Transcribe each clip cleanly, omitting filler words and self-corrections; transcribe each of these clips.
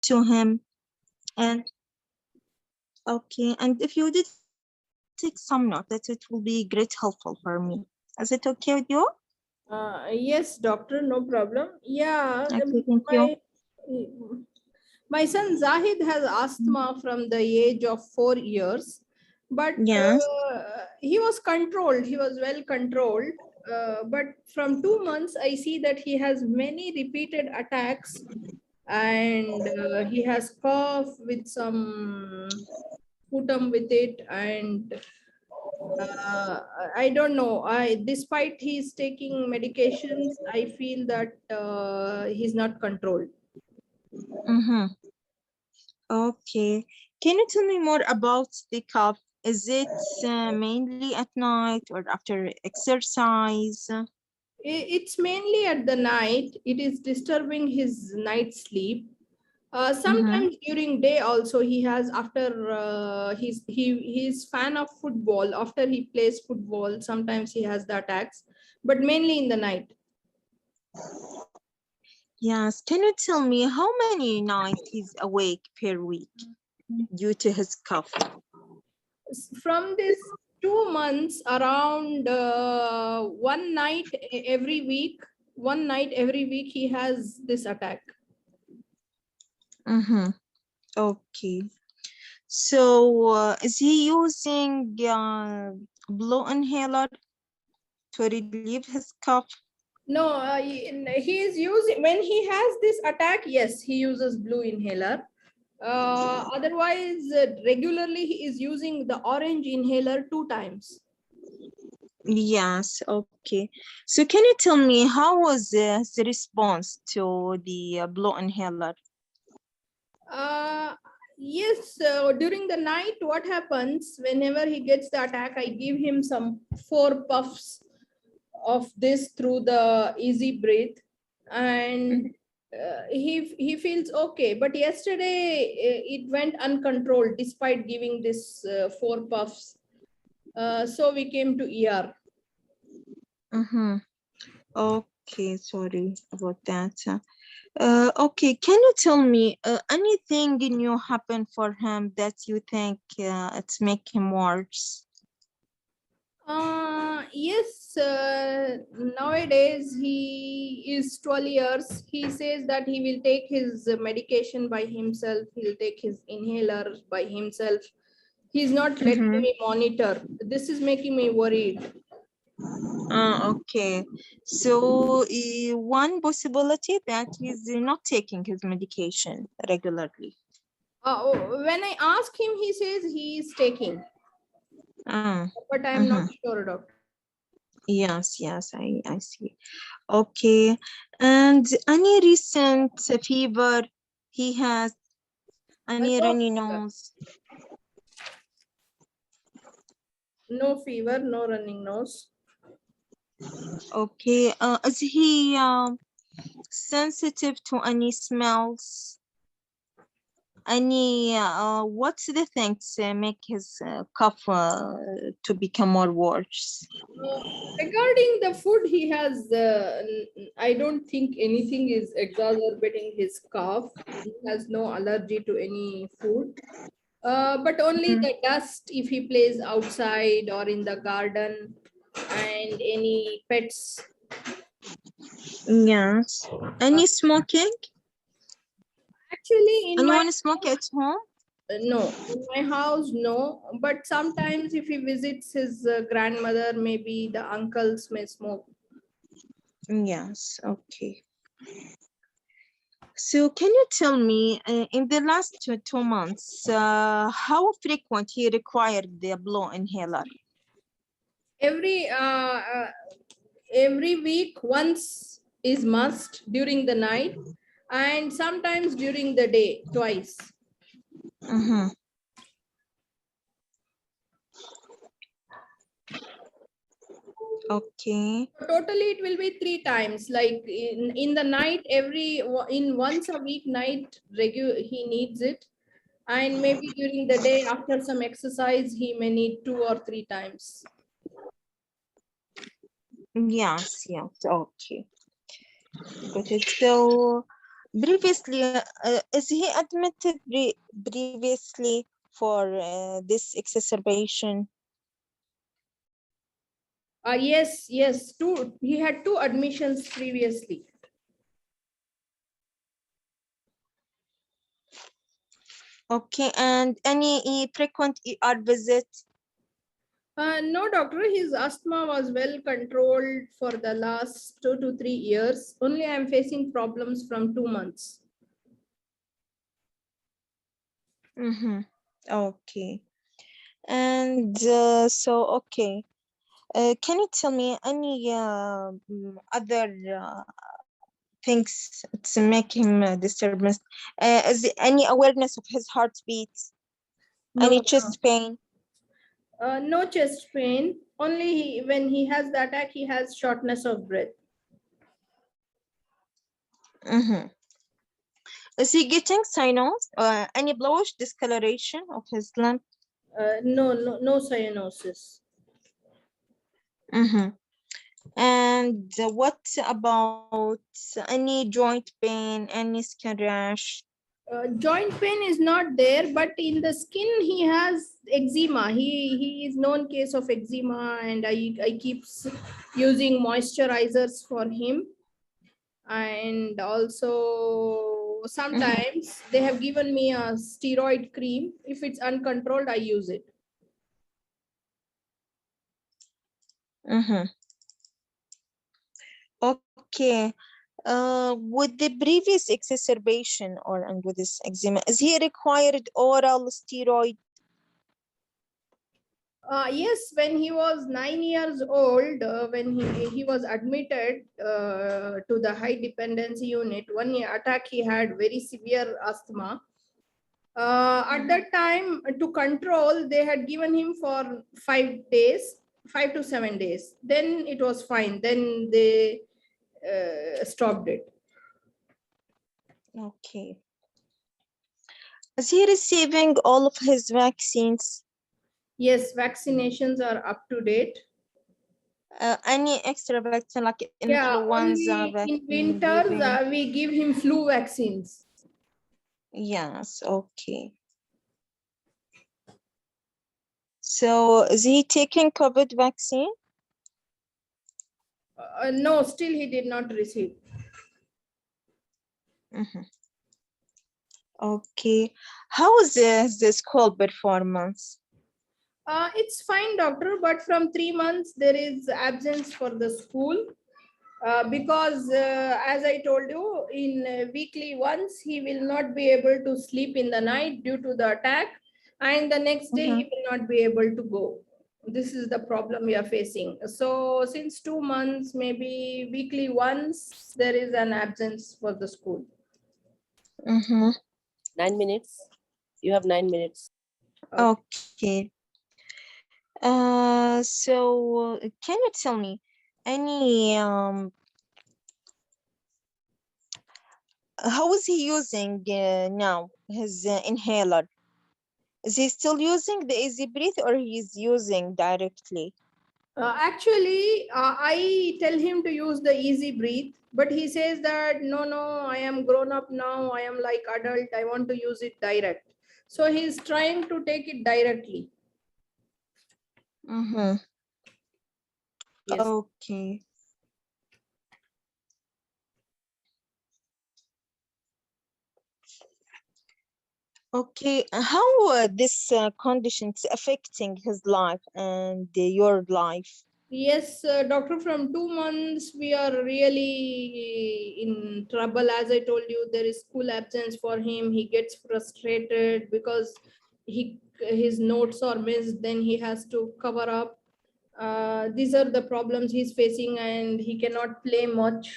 to him. And okay, and if you did take some note, that it will be great helpful for me. Is it okay with you? Yes, doctor, no problem. Yeah, Okay, thank you. my my son Zahid has asthma from the age of 4 years, but Yes. he was controlled. He was well controlled. But from 2 months, I see that he has many repeated attacks, and he has cough with some sputum with it, and I don't know. Despite he's taking medications, I feel that he's not controlled. Mm-hmm. Okay. Can you tell me more about the cough? Is it mainly at night or after exercise? It's mainly at the night. It is disturbing his night sleep. Mm-hmm. Sometimes during day also he has, after he's fan of football. After he plays football, sometimes he has the attacks, but mainly in the night. Yes. Can you tell me how many nights he's awake per week due to his cough? From this 2 months, around one night every week, he has this attack. Mm-hmm. Okay. So, is he using blow inhaler to relieve his cough? No, he is using, when he has this attack, yes, he uses blue inhaler. Otherwise, regularly he is using the orange inhaler 2 times. Yes, okay. So can you tell me how was his response to the blow inhaler? Uh, yes, during the night, what happens whenever he gets the attack, I give him some 4 puffs of this through the easy breath, and he feels okay. But yesterday it went uncontrolled despite giving this 4 puffs. So we came to ER. Mm-hmm. Okay, sorry about that. Okay, can you tell me anything new happened for him that you think it's make him worse? Yes, nowadays he is 12 years. He says that he will take his medication by himself. He'll take his inhaler by himself. He's not letting Mm-hmm. me monitor. This is making me worried. Okay. So one possibility that he's not taking his medication regularly. When I ask him, he says he is taking, Mm. but I'm not Mm-hmm. sure, doctor. Yes, yes, I see. Okay. And any recent fever he has, any No runny fever. nose? No fever, no running nose. Okay. Is he sensitive to any smells? Any what's the things make his cough to become more worse? Uh, Regarding the food, he has, I don't think anything is exacerbating his cough. He has no allergy to any food, but only Mhm. the dust if he plays outside or in the garden, and any pets. Yes. Uh, Any smoking? Actually, in my Anyone smoke at home? no, in my house, no. But sometimes, if he visits his grandmother, maybe the uncles may smoke. Yes. Okay. So can you tell me, in the last 2 months, how frequent he required the blow inhaler? Every every week, once is must during the night, and sometimes during the day, twice. Mm-hmm. Okay. Totally it will be 3 times, like in the night, in once a week night he needs it, and maybe during the day after some exercise he may need 2 or 3 times. Yes, yes. Okay. Got it. So Previously, is he admitted previously for this exacerbation? Yes, yes, two. He had two admissions previously. Okay, and any frequent ER visit? No, doctor, his asthma was well controlled for the last 2 to 3 years. Only I'm facing problems from 2 months. Mm-hmm. Okay. And okay. Can you tell me any other things to make him disturbance? Is there any awareness of his heartbeat? Any No, no. chest pain? No chest pain. Only when he has the attack, he has shortness of breath. Mm-hmm. Is he getting cyanosis? Any bluish discoloration of his limb? No, no, no cyanosis. Mm-hmm. And what about any joint pain, any skin rash? Joint pain is not there, but in the skin he has eczema. He is known case of eczema, and I keep using moisturizers for him. And also Mm-hmm. sometimes they have given me a steroid cream. If it's uncontrolled, I use it. Mm-hmm. Okay. With the previous exacerbation or and with this eczema, is he required oral steroid? Yes, when he was 9 years old, when he was admitted to the high dependency unit, one attack he had very severe asthma. At that time, to control, they had given him for 5 days, 5 to 7 days. Then it was fine. Then they stopped it. Okay. Is he receiving all of his vaccines? Yes, vaccinations are up to date. Any extra vaccine like Yeah, influenza only in vaccine winters giving? we give him flu vaccines. Yes, okay. So is he taking COVID vaccine? No, still he did not receive. Mm-hmm. Okay. How is the school performance? It's fine, doctor, but from 3 months there is absence for the school. Because as I told you, in weekly once he will not be able to sleep in the night due to the attack, and the next day Mm-hmm. he will not be able to go. This is the problem we are facing. So since 2 months, maybe weekly once, there is an absence for the school. Mm-hmm. 9 minutes. You have 9 minutes. Okay. So can you tell me any how is he using now his inhaler? Is he still using the easy breath or he's using directly? Actually, I tell him to use the easy breathe, but he says that no, no, I am grown up now. I am like adult. I want to use it direct. So he's trying to take it directly. Mm-hmm. Yes. Okay. Okay. How this conditions affecting his life and your life? Yes, doctor, from 2 months, we are really in trouble. As I told you, there is school absence for him. He gets frustrated because his notes are missed, then he has to cover up. These are the problems he's facing, and he cannot play much.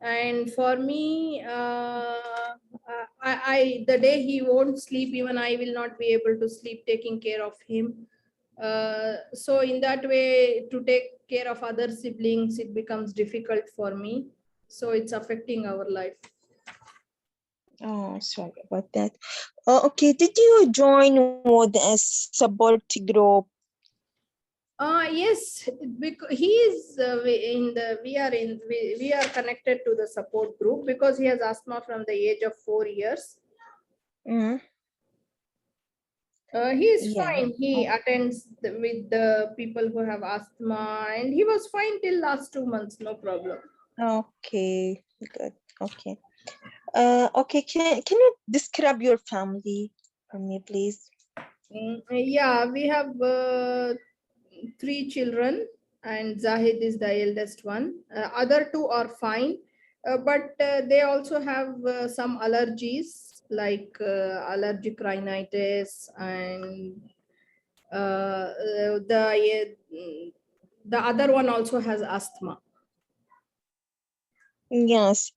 And for me, the day he won't sleep, even I will not be able to sleep taking care of him. So in that way, to take care of other siblings, it becomes difficult for me. So it's affecting our life. Oh, sorry about that. Okay. Did you join with a support group? Yes, because he is we are connected to the support group because he has asthma from the age of 4 years. Mm, He is yeah. fine. He attends with the people who have asthma, and he was fine till last 2 months. No problem. Okay. Good. Okay. Okay. Can you describe your family for me, please? Yeah, we have 3 children, and Zahid is the eldest one. Other two are fine, but they also have some allergies like allergic rhinitis, and the other one also has asthma. Yes.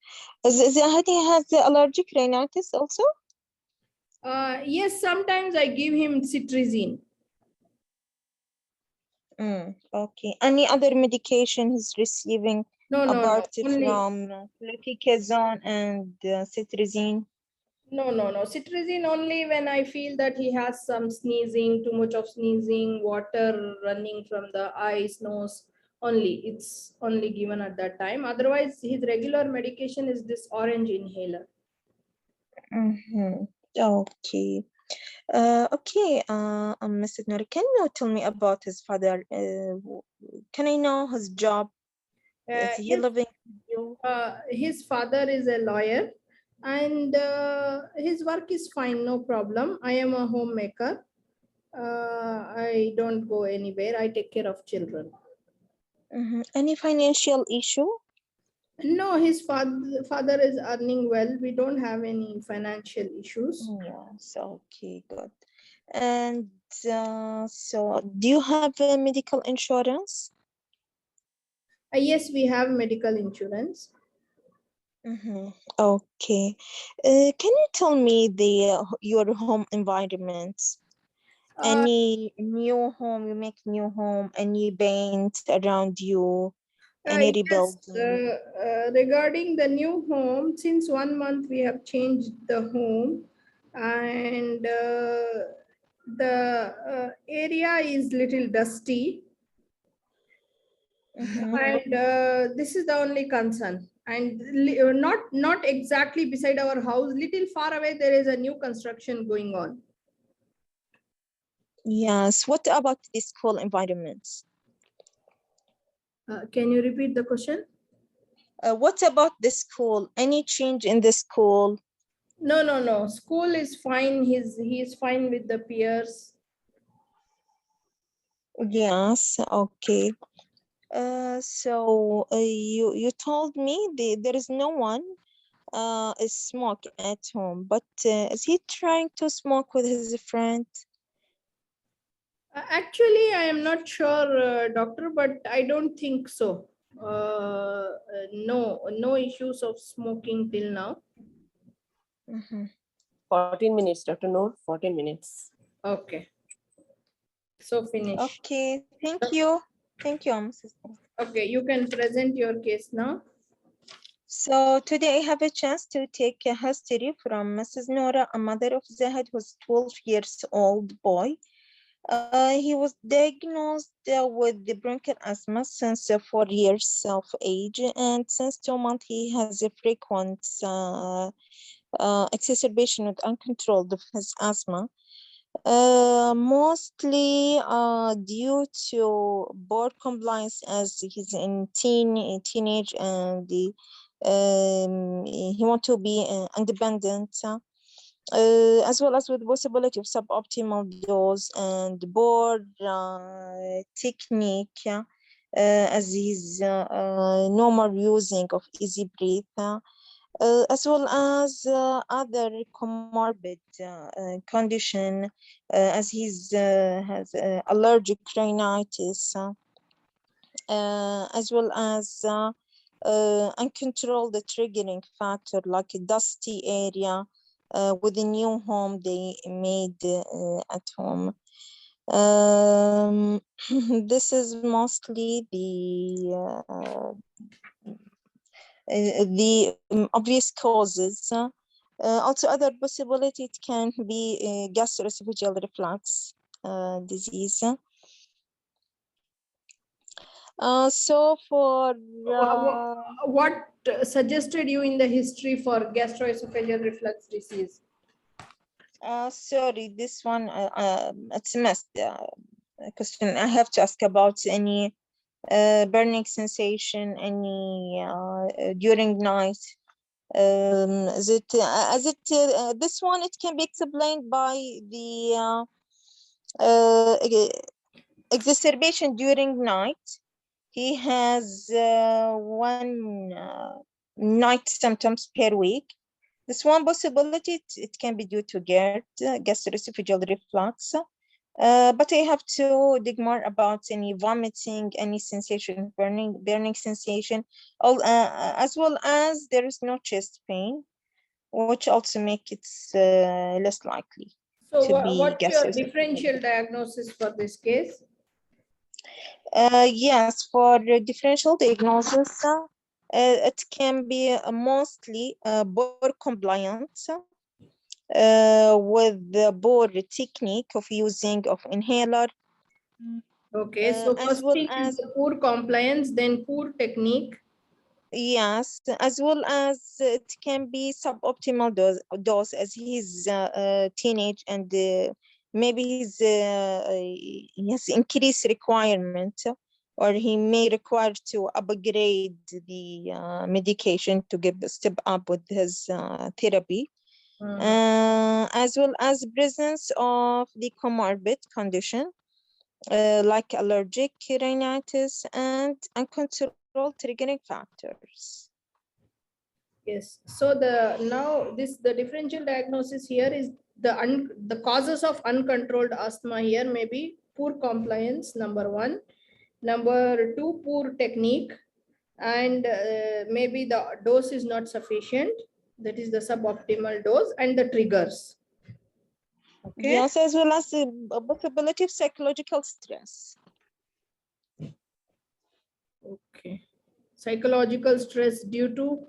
Zahadi has the allergic rhinitis also? Yes, sometimes I give him cetirizine. Okay. Any other medication he's receiving No, no, no. apart Only from fluticasone and cetirizine? no. Cetirizine only when I feel that he has some sneezing, too much of sneezing, water running from the eyes, nose. Only it's only given at that time. Otherwise, his regular medication is this orange inhaler. Mm-hmm. Okay. Okay, Mr. Nuri, can you tell me about his father? Can I know his job? Is he His living with you? his father is a lawyer, and his work is fine, no problem. I am a homemaker. I don't go anywhere. I take care of children. Any financial issue? No, his father is earning well. We don't have any financial issues. Yes, okay, good. And so, do you have medical insurance? Yes, we have medical insurance. Okay. Can you tell me your home environment? Uh, Any new home, you make new home, any paint around you, any yes, rebuilding? regarding the new home, since 1 month we have changed the home, and the area is little dusty, and this is the only concern. And not exactly beside our house, little far away there is a new construction going on. Yes. What about the school environments? Can you repeat the question? What about the school? Any change in the school? No. School is fine. He is fine with the peers. Yes. Okay. So you told me there is no one is smoke at home, but is he trying to smoke with his friend? Actually, I am not sure, doctor, but I don't think so. No issues of smoking till now. 14 minutes, Dr. Noor, 14 minutes. Okay. So finish. Okay. Thank you. Thank you, Mrs. Okay, you can present your case now. So today I have a chance to take a history from Mrs. Nora, a mother of Zahid, who's 12 years old boy. He was diagnosed with the bronchial asthma since 4 years of age, and since 2 months he has a frequent exacerbation with uncontrolled of his asthma. Mostly due to board compliance as he's in teenage and he want to be independent, as well as with the possibility of suboptimal dose and board technique, as he's no more using of easy breath. As well as other comorbid condition, as he's has allergic rhinitis, as well as uncontrolled triggering factor like a dusty area with a new home they made at home. This is mostly the obvious causes. Also, other possibility it can be gastroesophageal reflux disease. So for What suggested you in the history for gastroesophageal reflux disease? sorry, this one it's a missed question. I have to ask about any burning sensation, any during night. Is it this one? It can be explained by the exacerbation during night. He has one night symptoms per week. This one possibility, it can be due to GERD, gastroesophageal reflux. But I have to dig more about any vomiting, any sensation, burning sensation, all, as well as there is no chest pain, which also make it less likely So to be what's your gastroesophageal. differential diagnosis for this case? Yes, for the differential diagnosis, it can be mostly poor compliance with the poor technique of using of inhaler, Okay, so as first well thing is as, the poor compliance, then poor technique. yes, as well as it can be suboptimal dose as he's teenage and maybe he has increased requirement, or he may require to upgrade the medication to give a step up with his therapy, as well as presence of the comorbid condition like allergic rhinitis and uncontrolled triggering factors. Yes. So the differential diagnosis here is the causes of uncontrolled asthma here may be poor compliance, number one. Number two, poor technique, and maybe the dose is not sufficient. That is the suboptimal dose, and the triggers. Okay. Yes, as well as the possibility of psychological stress. Okay. Psychological stress due to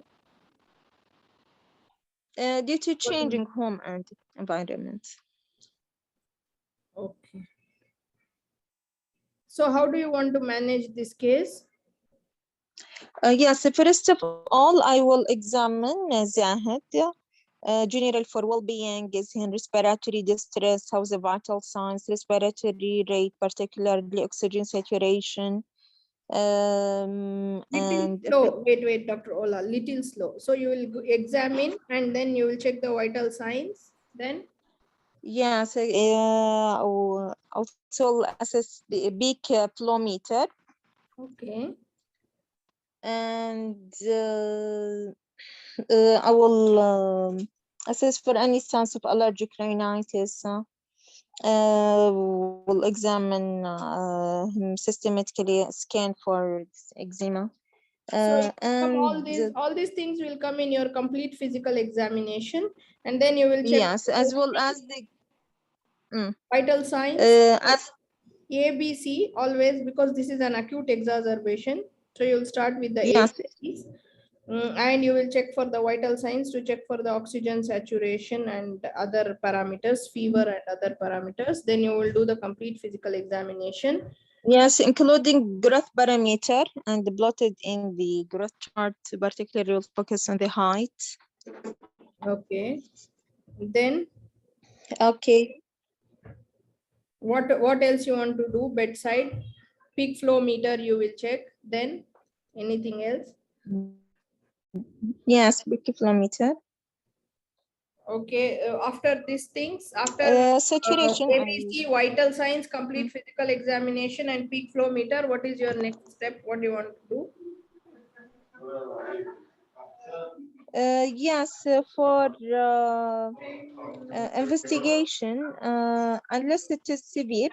Due to changing home and environment. okay. So how do you want to manage this case? Yes, first of all, I will examine Zahid, general for well-being, is in respiratory distress, how's the vital signs, respiratory rate, particularly oxygen saturation, Little and slow. Wait, Dr. Ola, little slow. So you will examine and then you will check the vital signs. Then yes, also assess the peak flow meter, okay. and I will assess for any signs of allergic rhinitis. Will examine him systematically, scan for eczema. So from And all these things will come in your complete physical examination, and then you will check yes, as well as the vital signs as A, B, C always, because this is an acute exacerbation. So you'll start with the A, yes, B, C's. And you will check for the vital signs to check for the oxygen saturation and other parameters, fever and other parameters. Then you will do the complete physical examination. yes, including growth parameter and plotted in the growth chart. Particularly, will focus on the height. Okay. Then Okay. what else you want to do? Bedside peak flow meter you will check. Then anything else? Yes, peak flow meter. Okay, after these things, after Saturation. ABC, vital signs, complete physical examination, and peak flow meter, what is your next step? What do you want to do? Yes, for investigation, unless it is severe.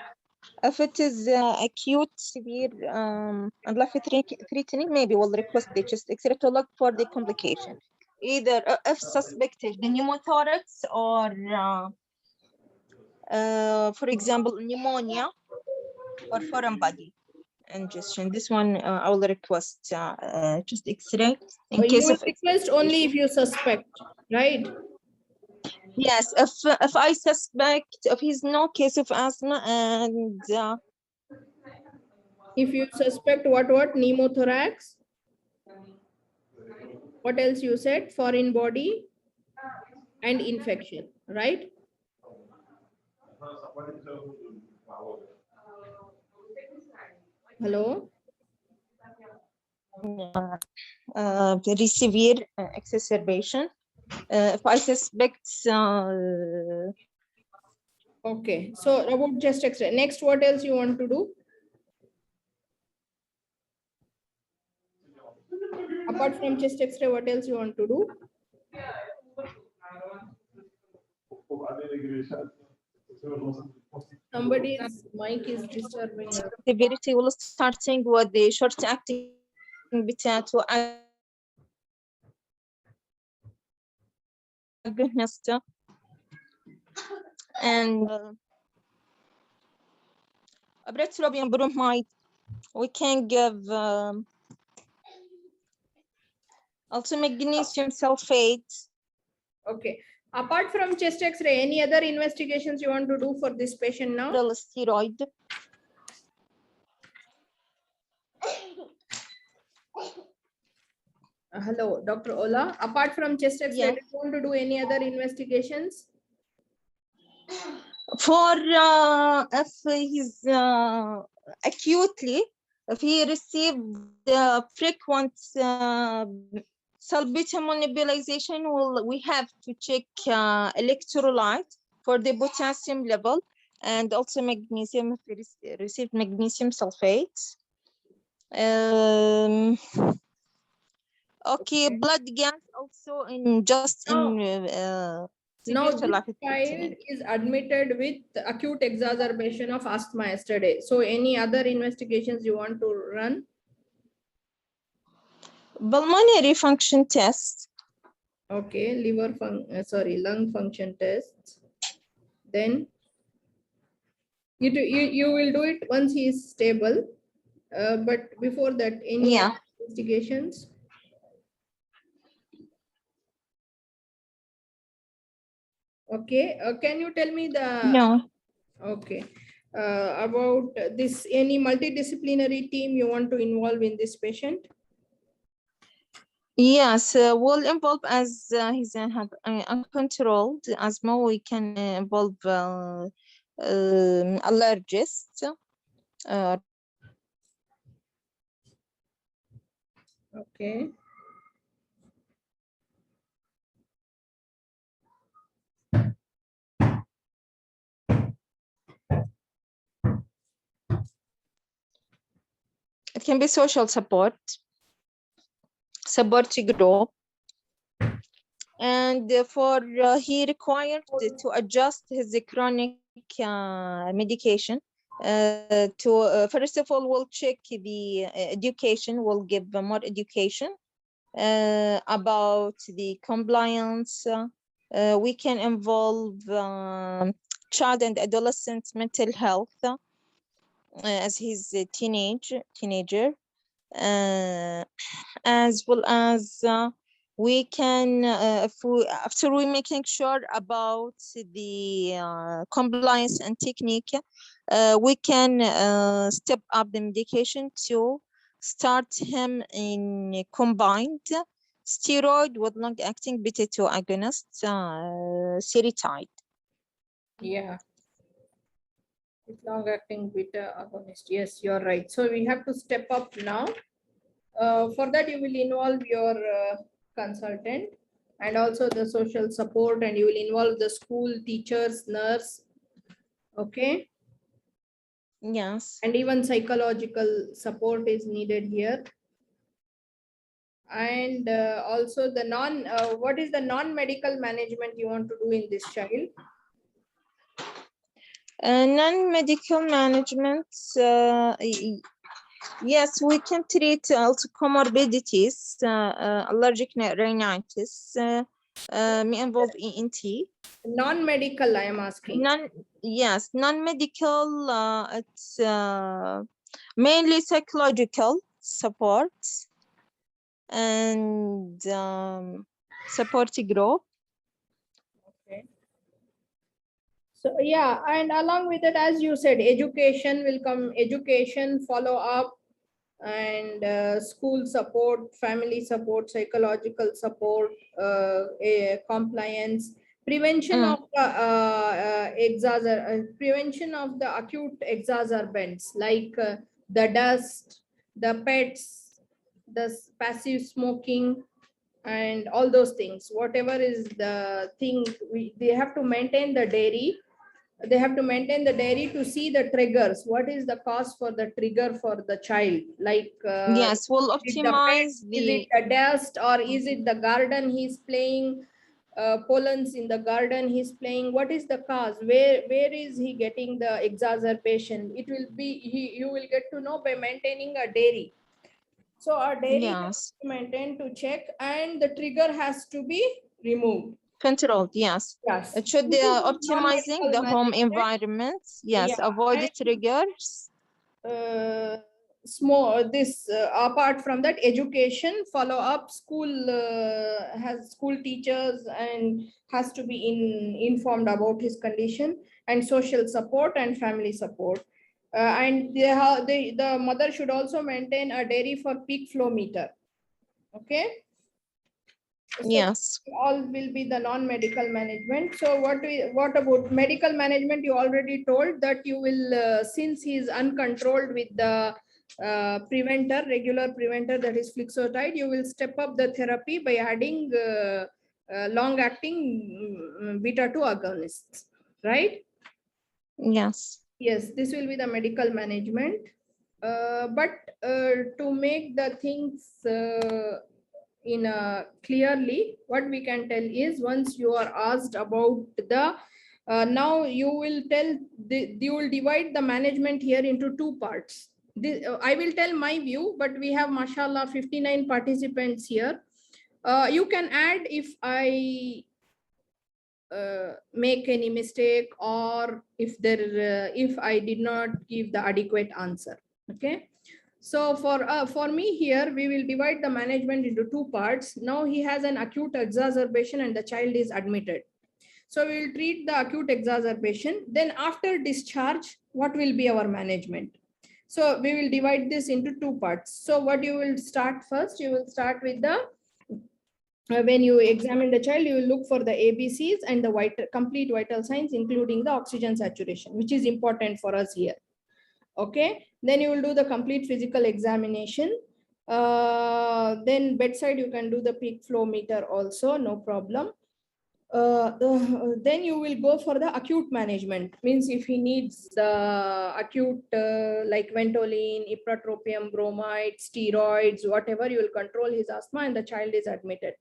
If it is acute, severe, and life-threatening, maybe we'll request the chest X-ray to look for the complication. Either if suspected the pneumothorax or, for example, pneumonia or foreign body ingestion. This one I will request chest X-ray in You case will of request only if expectation. you suspect, right? Yes, if I suspect if he's no case of asthma and If you suspect what pneumothorax, what else you said? Foreign body and infection, right? Hello. Very severe exacerbation. If I suspect, Okay, so about chest X-ray. Next, what else you want to do? Apart from chest X-ray, what else you want to do? Somebody's mic is disturbing us. severity will starting with the short acting بتاعته agonist and breathrobium bromide. We can give also magnesium sulfate. Okay. Apart from chest X-ray, any other investigations you want to do for this patient now? Oral steroid. Hello, Dr. Ola. Apart from chest X-ray, Yes. do you want to do any other investigations? For if he's acutely, if he received frequent salbutamol nebulization, we have to check electrolyte for the potassium level and also magnesium if he received magnesium sulfate. Okay, blood gas also in just in Now severe to this life child threatening. is admitted with acute exacerbation of asthma yesterday. So any other investigations you want to run? Pulmonary function test. Okay, lung function tests. Then you will do it once he is stable. But before that, any Yeah. investigations? Okay, can you tell me the No. okay about this? Any multidisciplinary team you want to involve in this patient? Yes, will involve as he's have uncontrolled asthma. We can involve allergists. Okay. It can be social support group, and for he required to adjust his chronic medication. To first of all, we'll check the education. We'll give more education about the compliance. We can involve child and adolescent mental health as he's a teenager, as well as we can, after we making sure about the compliance and technique, we can step up the medication to start him in combined steroid with long-acting beta-2 agonist, seretide. Yeah. With long-acting beta agonist. Yes, you're right. So we have to step up now. For that, you will involve your consultant and also the social support, and you will involve the school teachers, nurse. Okay. Yes. And even psychological support is needed here. And also the what is the non-medical management you want to do in this child? Non-medical management, yes, we can treat also comorbidities, allergic rhinitis, may involve ENT. Non-medical, I am asking. Yes, non-medical, it's mainly psychological support and support group. Okay. So yeah, and along with it, as you said, education will come, education, follow up, and school support, family support, psychological support, compliance, prevention Mm, of the prevention of the acute exacerbants like the dust, the pets, the passive smoking, and all those things. Whatever is the thing, they have to maintain the dairy. They have to maintain the dairy to see the triggers. What is the cause for the trigger for the child? Like, yes, we'll is it the pet? optimize Is it the. the dust? Or is it the garden he's playing? Pollens in the garden he's playing. What is the cause? Where is he getting the exacerbation? It will be, you will get to know by maintaining a dairy. So our dairy has Yes, to maintain to check, and the trigger has to be removed. controlled. Yes, Yes. it should This is optimizing non-medical the home management. environment. Yes, Yeah. avoid the And triggers. small this apart from that, education, follow up, school has school teachers and has to be informed about his condition, and social support and family support. And the mother should also maintain a dairy for peak flow meter. Okay. So Yes, all will be the non-medical management. So what about medical management? You already told that you will, since he is uncontrolled with the preventer, regular preventer, that is flixotide, you will step up the therapy by adding long-acting beta-2 agonists, right? yes, Yes, this will be the medical management. But to make the things in clearly, what we can tell is, once you are asked about the now you will tell you will divide the management here into two parts. I will tell my view, but we have mashallah 59 participants here. You can add if I make any mistake, or if I did not give the adequate answer. Okay. So for me here, we will divide the management into two parts. Now he has an acute exacerbation and the child is admitted. So we will treat the acute exacerbation. Then after discharge, what will be our management? So we will divide this into two parts. So what you will start first, you will start with the when you examine the child, you will look for the ABCs and the complete vital signs, including the oxygen saturation, which is important for us here. Okay. Then you will do the complete physical examination. Then bedside, you can do the peak flow meter also, no problem. Then you will go for the acute management. Means if he needs the acute like Ventolin, ipratropium, bromide, steroids, whatever, you will control his asthma and the child is admitted.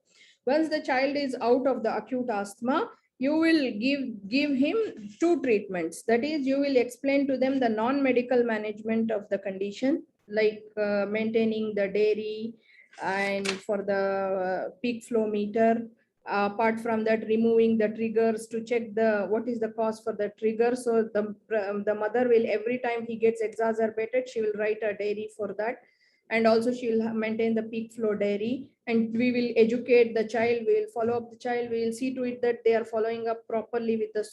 Once the child is out of the acute asthma, you will give him two treatments. That is, you will explain to them the non-medical management of the condition, like maintaining the dairy and for the peak flow meter. Apart from that, removing the triggers to check the what is the cause for the trigger. So the mother will, every time he gets exacerbated, she will write a dairy for that, and also she will maintain the peak flow dairy, and we will educate the child, we will follow up the child, we will see to it that they are following up properly with the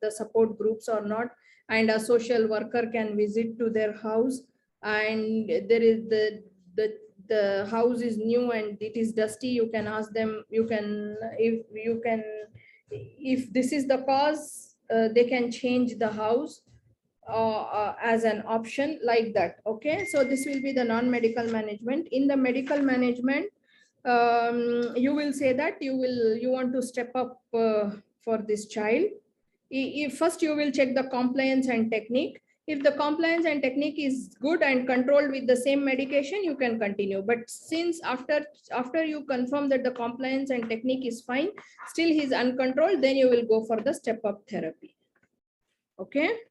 support groups or not, and a social worker can visit to their house. And there is the house is new and it is dusty, you can ask them, you can, if this is the cause, they can change the house as an option, like that. Okay. So this will be the non-medical management. In the medical management, you will say that you want to step up for this child. If first you will check the compliance and technique. If the compliance and technique is good and controlled with the same medication, you can continue. But since after you confirm that the compliance and technique is fine, still he's uncontrolled, then you will go for the step up therapy. Okay.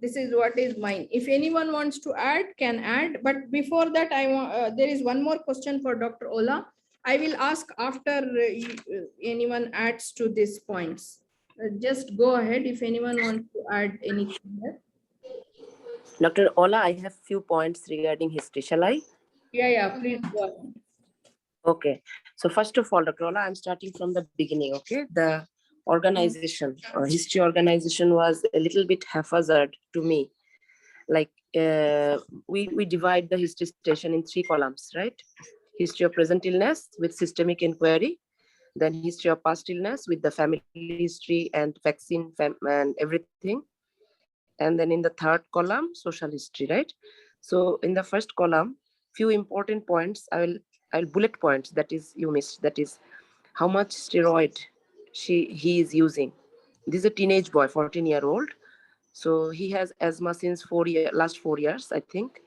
This is what is mine. If anyone wants to add, can add. But before that, I want there is one more question for Dr. Ola. I will ask after anyone adds to these points. Just go ahead if anyone wants to add anything there. Dr. Ola, I have few points regarding history. Shall I? Yeah, please go ahead. Okay. So first of all, Dr. Ola, I'm starting from the beginning. Okay. The organization, history organization was a little bit haphazard to me. Like we divide the history station in 3 columns, right? History of present illness with systemic inquiry, then history of past illness with the family history and vaccine and everything, and then in the third column social history, right? So in the first column, few important points I'll bullet points that is you missed, that is how much steroid he is using. This is a teenage boy, 14-year-old. So he has asthma since last 4 years, I think.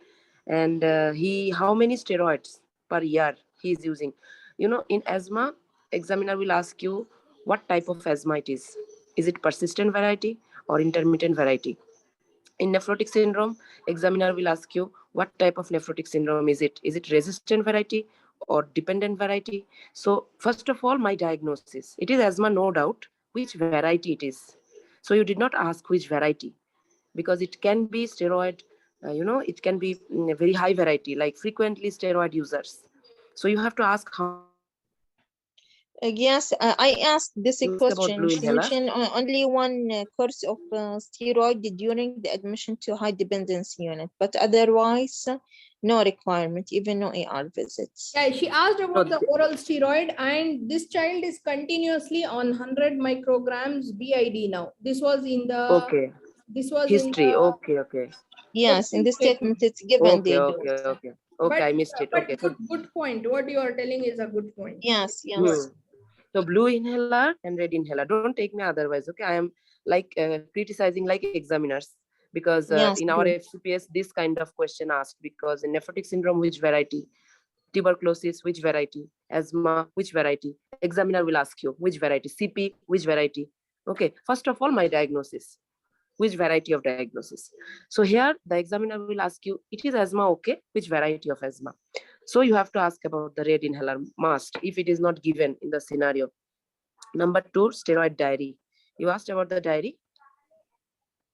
And he how many steroids per year he is using? In asthma, examiner will ask you what type of asthma it is. Is it persistent variety or intermittent variety? In nephrotic syndrome, examiner will ask you what type of nephrotic syndrome is it? Is it resistant variety or dependent variety? So first of all, my diagnosis, it is asthma, no doubt, which variety it is. So you did not ask which variety, because it can be steroid, it can be a very high variety, like frequently steroid users. So you have to ask how many steroids. Yes, I asked this You ask about question. blue She inhaler. mentioned only one course of steroid during the admission to high dependency unit, but otherwise, no requirement, even no AR visits. Yeah, she asked No, about the oral steroid, and this child is continuously on 100 micrograms BID now. okay. This was in History. the Okay. Yes, in opening the statement statement. it's given Okay, they do. okay, okay. Okay, I missed it. Okay, But so good point. What you are telling is a good point. Yes, hmm. yes. So blue inhaler and red inhaler. Don't take me otherwise. Okay, I am like criticizing like examiners, because Yes, in our please. FCPS this kind of question asked, because in nephrotic syndrome which variety, tuberculosis which variety, asthma which variety. Examiner will ask you which variety, CP which variety. Okay, first of all my diagnosis, which variety of diagnosis. So here the examiner will ask you, it is asthma, okay, which variety of asthma. So you have to ask about the red inhaler must, if it is not given in the scenario. Number 2, steroid diary. You asked about the diary,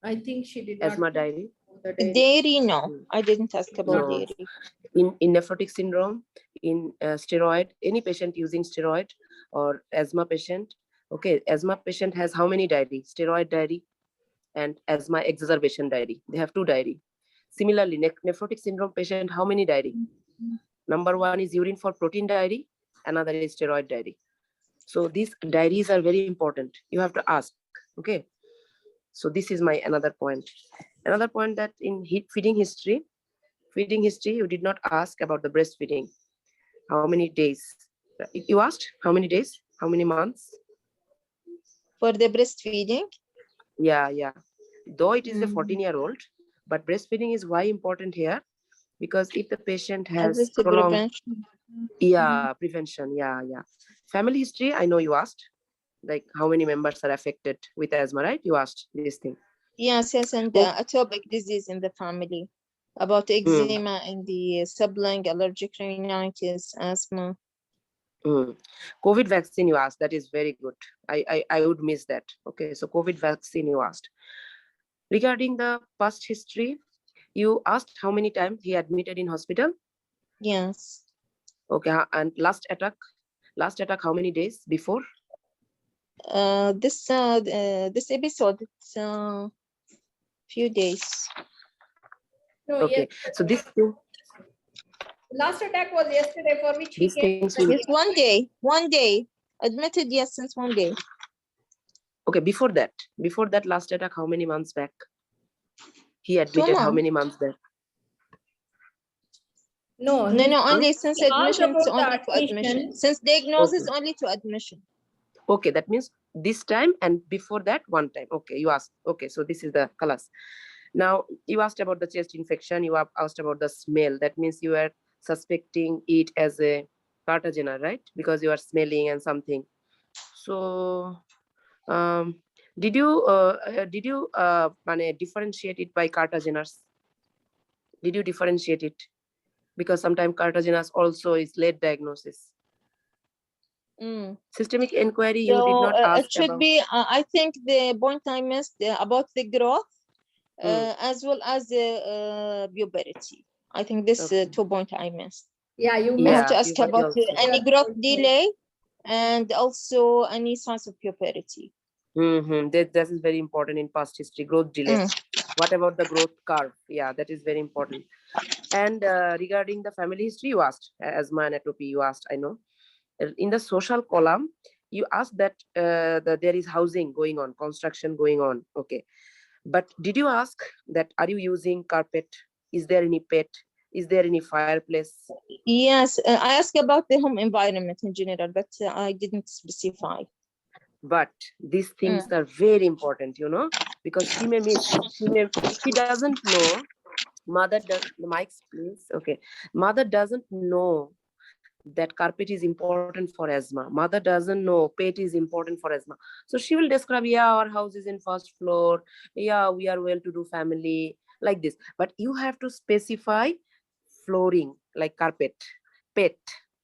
I think she did not asthma diary. the dairy. Dairy, no, Hmm. I didn't ask about No. dairy. In nephrotic syndrome, in steroid, any patient using steroid or asthma patient, okay, asthma patient has how many diary? Steroid diary and asthma exacerbation diary. They have 2 diary. Similarly, nephrotic syndrome patient, how many diary? Number 1 is urine for protein diary, another is steroid diary. So these diaries are very important. You have to ask, okay? So this is my another point. Another point, that in feeding history, you did not ask about the breastfeeding. How many days? You asked how many days? How many months? For the breastfeeding, Yeah. Though it is a mm, 14-year-old, but breastfeeding is why important here, because if the patient as has it's a prolonged, prevention. yeah, prevention, yeah. Family history, I know you asked, like how many members are affected with asthma, right? You asked this thing. Yes, and Oh, atopic disease in the family, about mm, eczema and the sibling, allergic rhinitis, asthma. mm. COVID vaccine you asked, that is very good. I would miss that. Okay, so COVID vaccine you asked. Regarding the past history, you asked how many times he admitted in hospital. Yes. Okay, and last attack how many days before? This episode, it's few days. No, yes. Okay, so Last attack was yesterday, for which he these came. things will, Yes, 1 day. Admitted, yes, since 1 day. okay, before that last attack, how many months back he 2 admitted? How months. many months back? No, No, Huh? only since he asked admission, it's about only the to admission. admission. Since diagnosis, Okay, only to admission. okay, that means this time and before that one time. Okay, you asked. Okay, so this is the class. Now you asked about the chest infection. You have asked about the smell. That means you are suspecting it as a Cartagena, right? Because you are smelling and something. So um, did you differentiate it by Cartagenas? Did you differentiate it? Because sometimes Cartagenas also is late diagnosis. Mm. Systemic inquiry, you did So not ask it should about. be, I think the point I missed about the growth, Hmm, as well as the puberty. I think this okay. 2 point I missed. Yeah, you I have missed to Yeah, ask puberty about also. any your growth point. delay and also any signs of puberty. That is very important in past history. Growth delay. What about the growth curve? Yeah, that is very important. And regarding the family history, you asked asthma and atopy. You asked, I know. In the social column, you asked that that there is housing going on, construction going on. Okay, but did you ask that are you using carpet? Is there any pet? Is there any fireplace? Yes, I asked about the home environment in general, but I didn't specify. But these things are very important, you know, because she may miss. She doesn't know. Mother does the mics, please. Okay, mother doesn't know that carpet is important for asthma. Mother doesn't know pet is important for asthma. So she will describe, yeah, our house is in first floor. Yeah, we are well-to-do family, like this. But you have to specify flooring, like carpet, pet,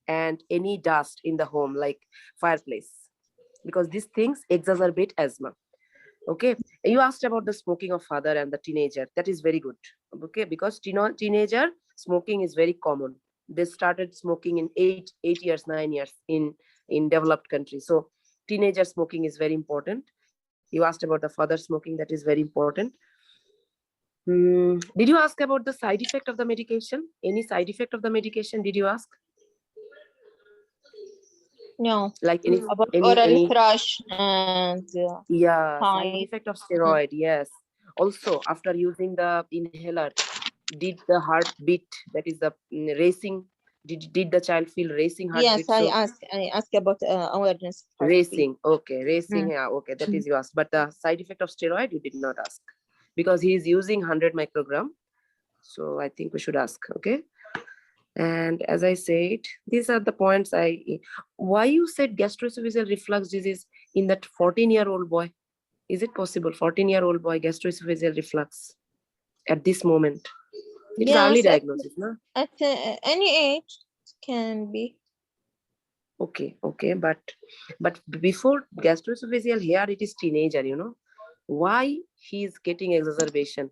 and any dust in the home, like fireplace, because these things exacerbate asthma. Okay, you asked about the smoking of father and the teenager. That is very good. Okay, because teenager smoking is very common. They started smoking in 8 years, 9 years in developed countries. So teenager smoking is very important. You asked about the father smoking. That is very important. Did you ask about the side effect of the medication? Any side effect of the medication? Did you ask? No, Like about oral any thrush and Yeah, side high. effect of steroid. Yes. Also, after using the inhaler, did the heartbeat, that is the racing, did the child feel racing Yes, heartbeat? So I ask about awareness of heartbeat. racing, okay, racing, yeah, okay, that is you asked. But the side effect of steroid, you did not ask, because he is using 100 microgram. So I think we should ask, okay. And as I said, these are the points why you said gastroesophageal reflux disease in that 14-year-old boy? Is it possible? 14-year-old boy, gastroesophageal reflux at this moment. It is early Yes, diagnosis, no? at any age can be. Okay. But before gastroesophageal, here it is teenager, you know. Why he is getting exacerbation?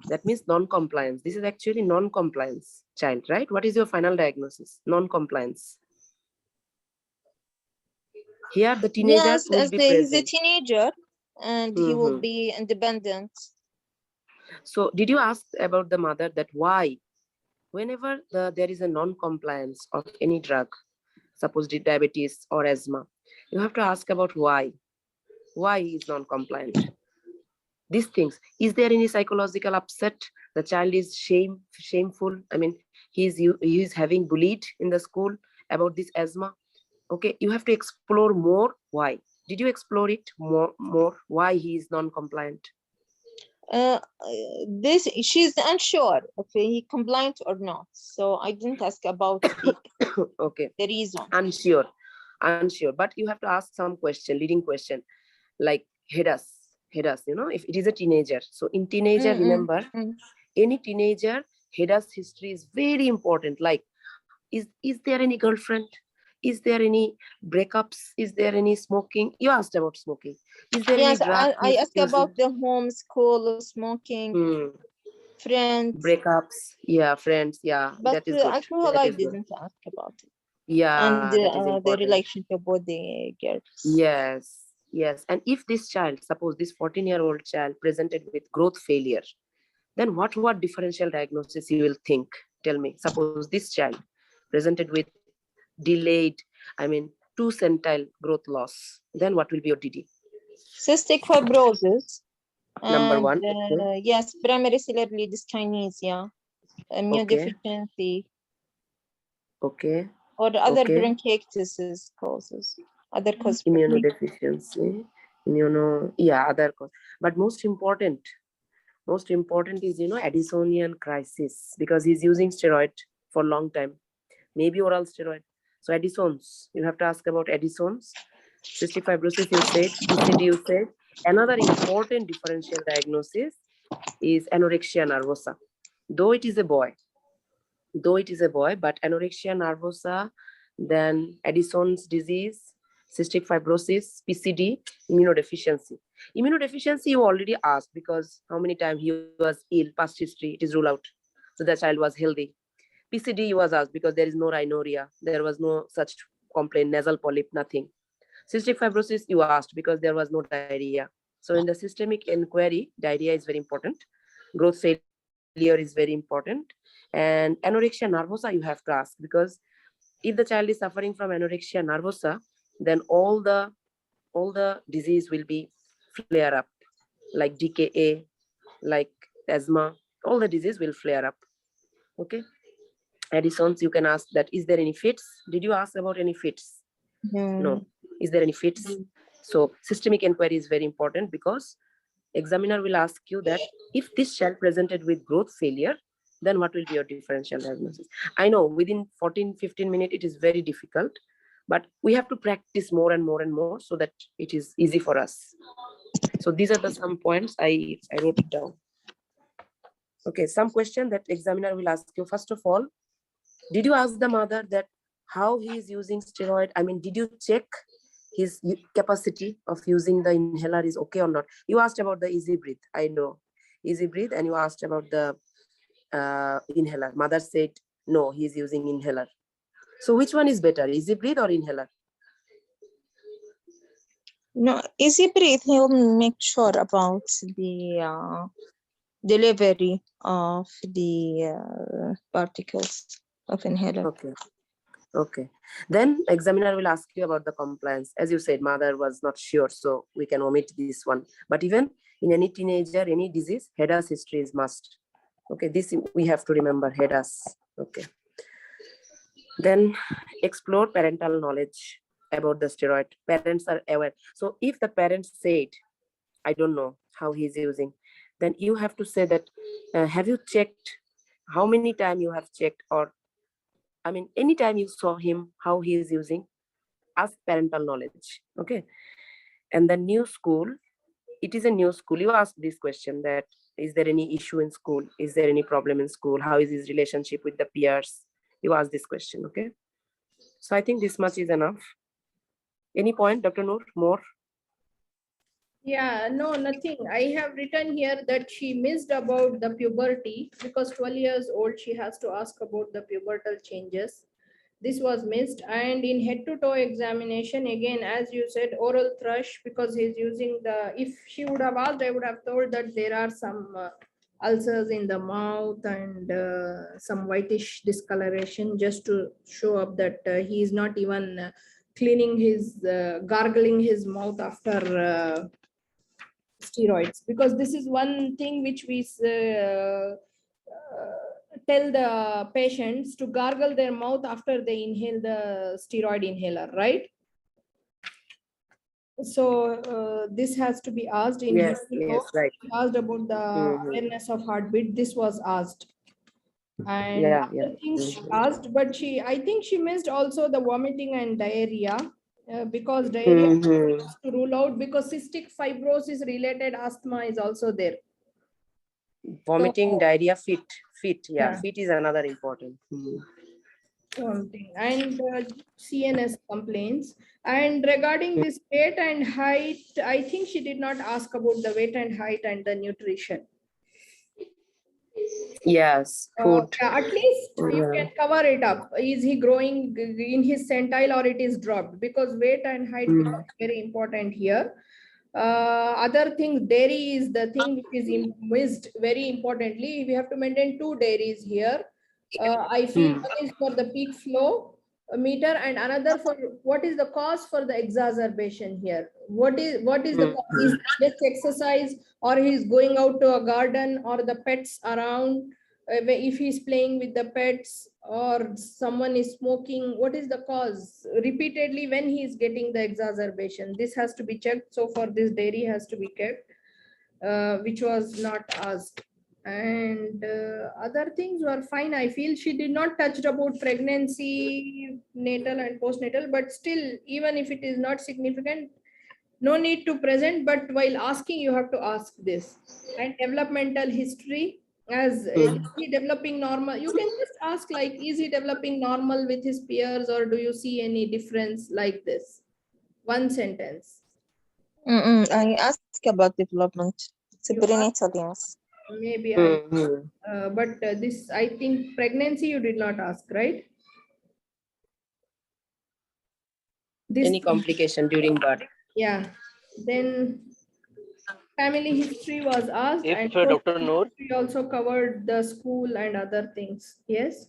That means non-compliance. This is actually non-compliance child, right? What is your final diagnosis? Non-compliance. Here the teenager Yes, will as be he's a present. teenager and he will be independent. So did you ask about the mother that why? Whenever there is a non-compliance of any drug, suppose diabetes or asthma, you have to ask about why he is non-compliant. These things, is there any psychological upset? The child is shameful, I mean, he is having bullied in the school about this asthma. Okay, you have to explore more why. Did you explore it more why he is non-compliant? Uh, this she's unsure if he compliant or not. So I didn't ask about Okay, the reason. unsure, but you have to ask some question, leading question, like hedas, you know, if it is a teenager. So in teenager, remember, any teenager, hedas history is very important. Like, is there any girlfriend? Is there any breakups? Is there any smoking? You asked about smoking. Is there any Yes, drug I he's asked using? about the home, school, smoking, friends, Breakups, yeah, friends, yeah, but that is good. alcohol That I is good. didn't ask about it. And Yeah, that is the important. relationship with the girls. Yes. And if this child, suppose this 14-year-old child presented with growth failure, then what differential diagnosis you will think? Tell me. Suppose this child presented with delayed, I mean, 2 centile growth loss, then what will be your DD? Cystic fibrosis Number and one. Okay. yes, primary ciliary dyskinesia, immune Okay. deficiency, Okay. or other Okay. bronchiectasis causes, other cause Immunodeficiency. Yeah, other cause. But most important is, you know, Addisonian crisis, because he's using steroid for a long time, maybe oral steroid. So Addison's, you have to ask about Addison's. Cystic fibrosis, you said. PCD, you said. Another important differential diagnosis is anorexia nervosa. Though it is a boy, but anorexia nervosa, then Addison's disease, cystic fibrosis, PCD, immunodeficiency. Immunodeficiency you already asked, because how many times he was ill, past history, it is ruled out. So the child was healthy. PCD was asked because there is no rhinorrhea, there was no such complaint, nasal polyp, nothing. Cystic fibrosis, you asked because there was no diarrhea. So in the systemic inquiry, diarrhea is very important. Growth failure is very important. And anorexia nervosa, you have to ask, because if the child is suffering from anorexia nervosa, then all the disease will be flare up, like DKA, like asthma, all the disease will flare up. Okay. Addison's, you can ask that, is there any fits? Did you ask about any fits? No. Is there any fits? So systemic inquiry is very important, because examiner will ask you that if this child presented with growth failure, then what will be your differential diagnosis? I know within 14-15 minutes it is very difficult, but we have to practice more and more and more so that it is easy for us. So these are the some points I wrote it down. Okay, some question that examiner will ask you. First of all, did you ask the mother that how he is using steroid? I mean, did you check his capacity of using the inhaler is okay or not? You asked about the easy breathe. I know easy breathe, and you asked about the inhaler. Mother said no, he's using inhaler. So which one is better, easy breathe or inhaler? No, easy breathe, he'll make sure about the delivery of the particles of inhaler. Okay. Okay. Then examiner will ask you about the compliance. As you said, mother was not sure, so we can omit this one. But even in any teenager, any disease, HEDAS history is must. Okay, this we have to remember, HEDAS. Okay. Then explore parental knowledge about the steroid. Parents are aware. So if the parents said, I don't know how he's using, then you have to say that, have you checked how many times you have checked, or I mean, anytime you saw him, how he is using, ask parental knowledge. Okay. And the new school, it is a new school. You ask this question that, is there any issue in school? Is there any problem in school? How is his relationship with the peers? You ask this question. Okay. So I think this much is enough. Any point, Dr. Noor, more? Yeah, no, nothing. I have written here that she missed about the puberty because 12 years old, she has to ask about the pubertal changes. This was missed. And in head to toe examination, again, as you said, oral thrush, because he's using the, if she would have asked, I would have told that there are some ulcers in the mouth and some whitish discoloration, just to show up that he is not even cleaning his, gargling his mouth after steroids, because this is one thing which we tell the patients to gargle their mouth after they inhale the steroid inhaler, right? So this has to be asked in Yes, yes, right. asked about the awareness of heartbeat. This was asked, and Yeah, yeah. other things she asked, but I think she missed also the vomiting and diarrhea, because diarrhea to rule out, because cystic fibrosis related asthma is also there. Vomiting, So, diarrhea, fit. Yeah, yeah. fit is another important. Something. And CNS complaints. And regarding this weight and height, I think she did not ask about the weight and height and the nutrition. Yes, food. Yeah, at least you can cover it up. Is he growing in his centile or it is dropped? Because weight and height becomes very important here. Other things, dairy is the thing which is missed very importantly. We have to maintain 2 dairies here. I feel one is for the peak flow meter and another for what is the cause for the exacerbation here. What is the cause? Is just exercise, or he's going out to a garden, or the pets around, if he's playing with the pets, or someone is smoking? What is the cause repeatedly when he is getting the exacerbation? This has to be checked. So for this, dairy has to be kept, which was not asked. And other things were fine. I feel she did not touch about pregnancy, natal and postnatal, but still, even if it is not significant, no need to present, but while asking, you have to ask this. And developmental history, as is he developing normal? You can just ask like, is he developing normal with his peers, or do you see any difference, like this? One sentence. I ask about development. It's a prenatal, yes. Maybe but this, I think pregnancy you did not ask, right? This, Any complication during birth. yeah. Then family history was asked, If and Dr. Noor, we also covered the school and other things. Yes.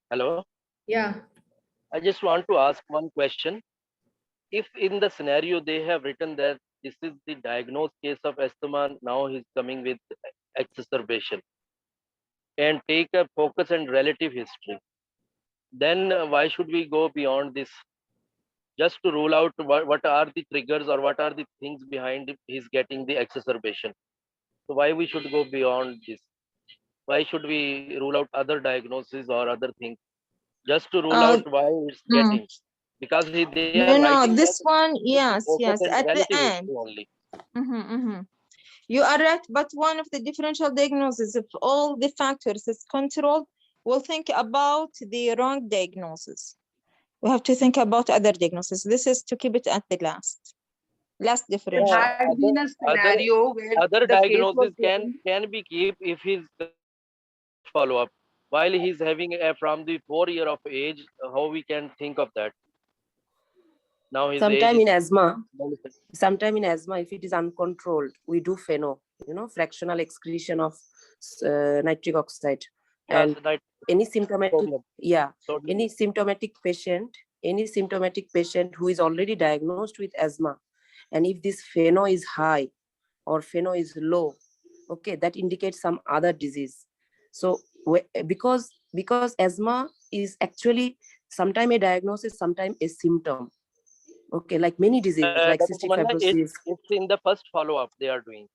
hello, Yeah. I just want to ask one question. If in the scenario they have written that this is the diagnosed case of asthma, now he's coming with exacerbation, and take a focus and relative history, then why should we go beyond this? Just to rule out what are the triggers or what are the things behind his getting the exacerbation. So why we should go beyond this? Why should we rule out other diagnoses or other things just to rule Uh, out why it's mm. getting? Because they are No, writing that this one, yes, focus yes, and at the relative end. history only. You are right, but one of the differential diagnoses, if all the factors is controlled, we'll think about the wrong diagnosis. We have to think about other diagnoses. This is to keep it at the last There differential. had been a other scenario where other the case was diagnosis given. can be keep if he's coming with the first follow up while he's having a from the 4 year of age. How we can think of that? Now his age Sometime is in asthma, if it is uncontrolled, we do FeNO, fractional excretion of nitric oxide. And that any symptomatic, problem. any symptomatic patient who is already diagnosed with asthma, and if this FeNO is high or FeNO is low, okay, that indicates some other disease. So because asthma is actually sometime a diagnosis, sometime a symptom. Okay, like many diseases, like Dr. cystic Tamanna, fibrosis. it's in the first follow up they are doing.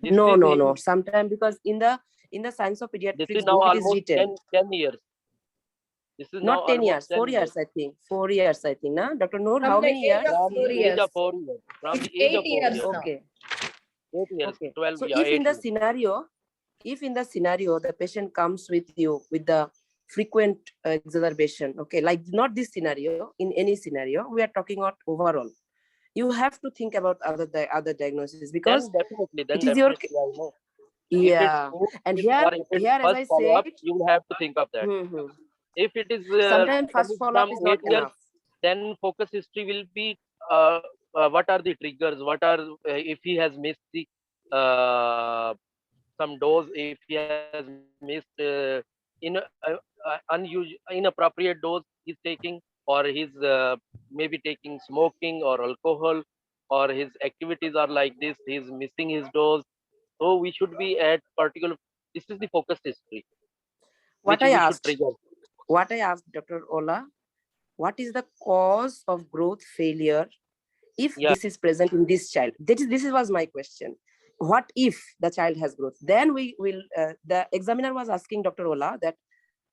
No. Sometimes because in the science of This pediatrics is now book, it is almost written 10 years. This is now not 10 almost years, 4 10 years, I think. 4 years, I think. Nah? Dr. Noor, From how the many age years? of From 4 the age years. of 4 years. From It's the age 8 of 4 years years. now. Okay. 8 years, Okay. 12, So yeah, if 8 in the years. scenario the patient comes with you with the frequent exacerbation, okay, like not this scenario, in any scenario, we are talking about overall. You have to think about other diagnoses because Then it is your definitely, I know. yeah. And If it is as first I follow up, said, you will have to think of that. If it is sometimes first coming follow-up from is 8 not years, enough. then focus history will be what are the triggers, what are if he has missed the some dose, if he has missed inappropriate dose he's taking, or he's maybe taking smoking or alcohol, or his activities are like this, he's missing his dose. So we should be at particular, this is the focus history What which I we should asked, trigger. Dr. Ola, what is the cause of growth failure if Yeah. this is present in this child? This was my question. What if the child has growth? Then we will, the examiner was asking Dr. Ola that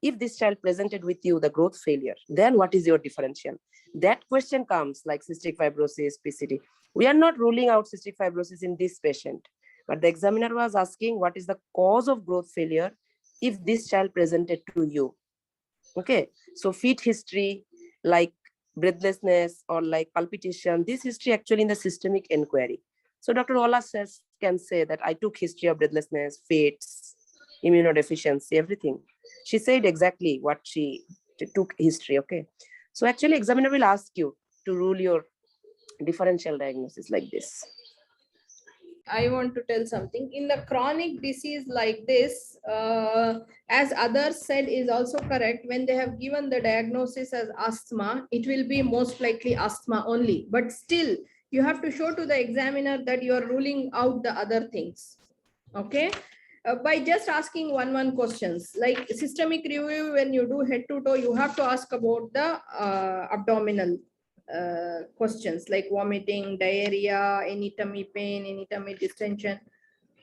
if this child presented with you the growth failure, then what is your differential? That question comes like cystic fibrosis, PCD. We are not ruling out cystic fibrosis in this patient, but the examiner was asking what is the cause of growth failure if this child presented to you. Okay, so feet history, like breathlessness or like palpitation, this history actually in the systemic inquiry. So Dr. Ola can say that I took history of breathlessness, fits, immunodeficiency, everything. She said exactly what she took history. Okay, so actually examiner will ask you to rule your differential diagnosis like this. I want to tell something. In the chronic disease like this, as others said is also correct, when they have given the diagnosis as asthma, it will be most likely asthma only. But still, you have to show to the examiner that you are ruling out the other things. Okay? By just asking one questions, like systemic review, when you do head to toe, you have to ask about the abdominal questions like vomiting, diarrhea, any tummy pain, any tummy distension,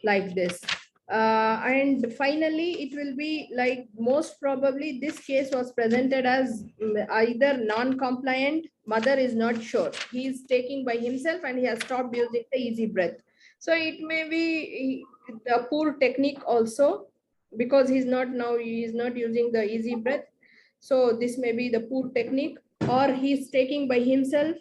like this. And finally, it will be like most probably this case was presented as either non-compliant, mother is not sure. He is taking by himself and he has stopped using the easy breath. So it may be the poor technique also, because he is not using the easy breath. So this may be the poor technique, or he's taking by himself.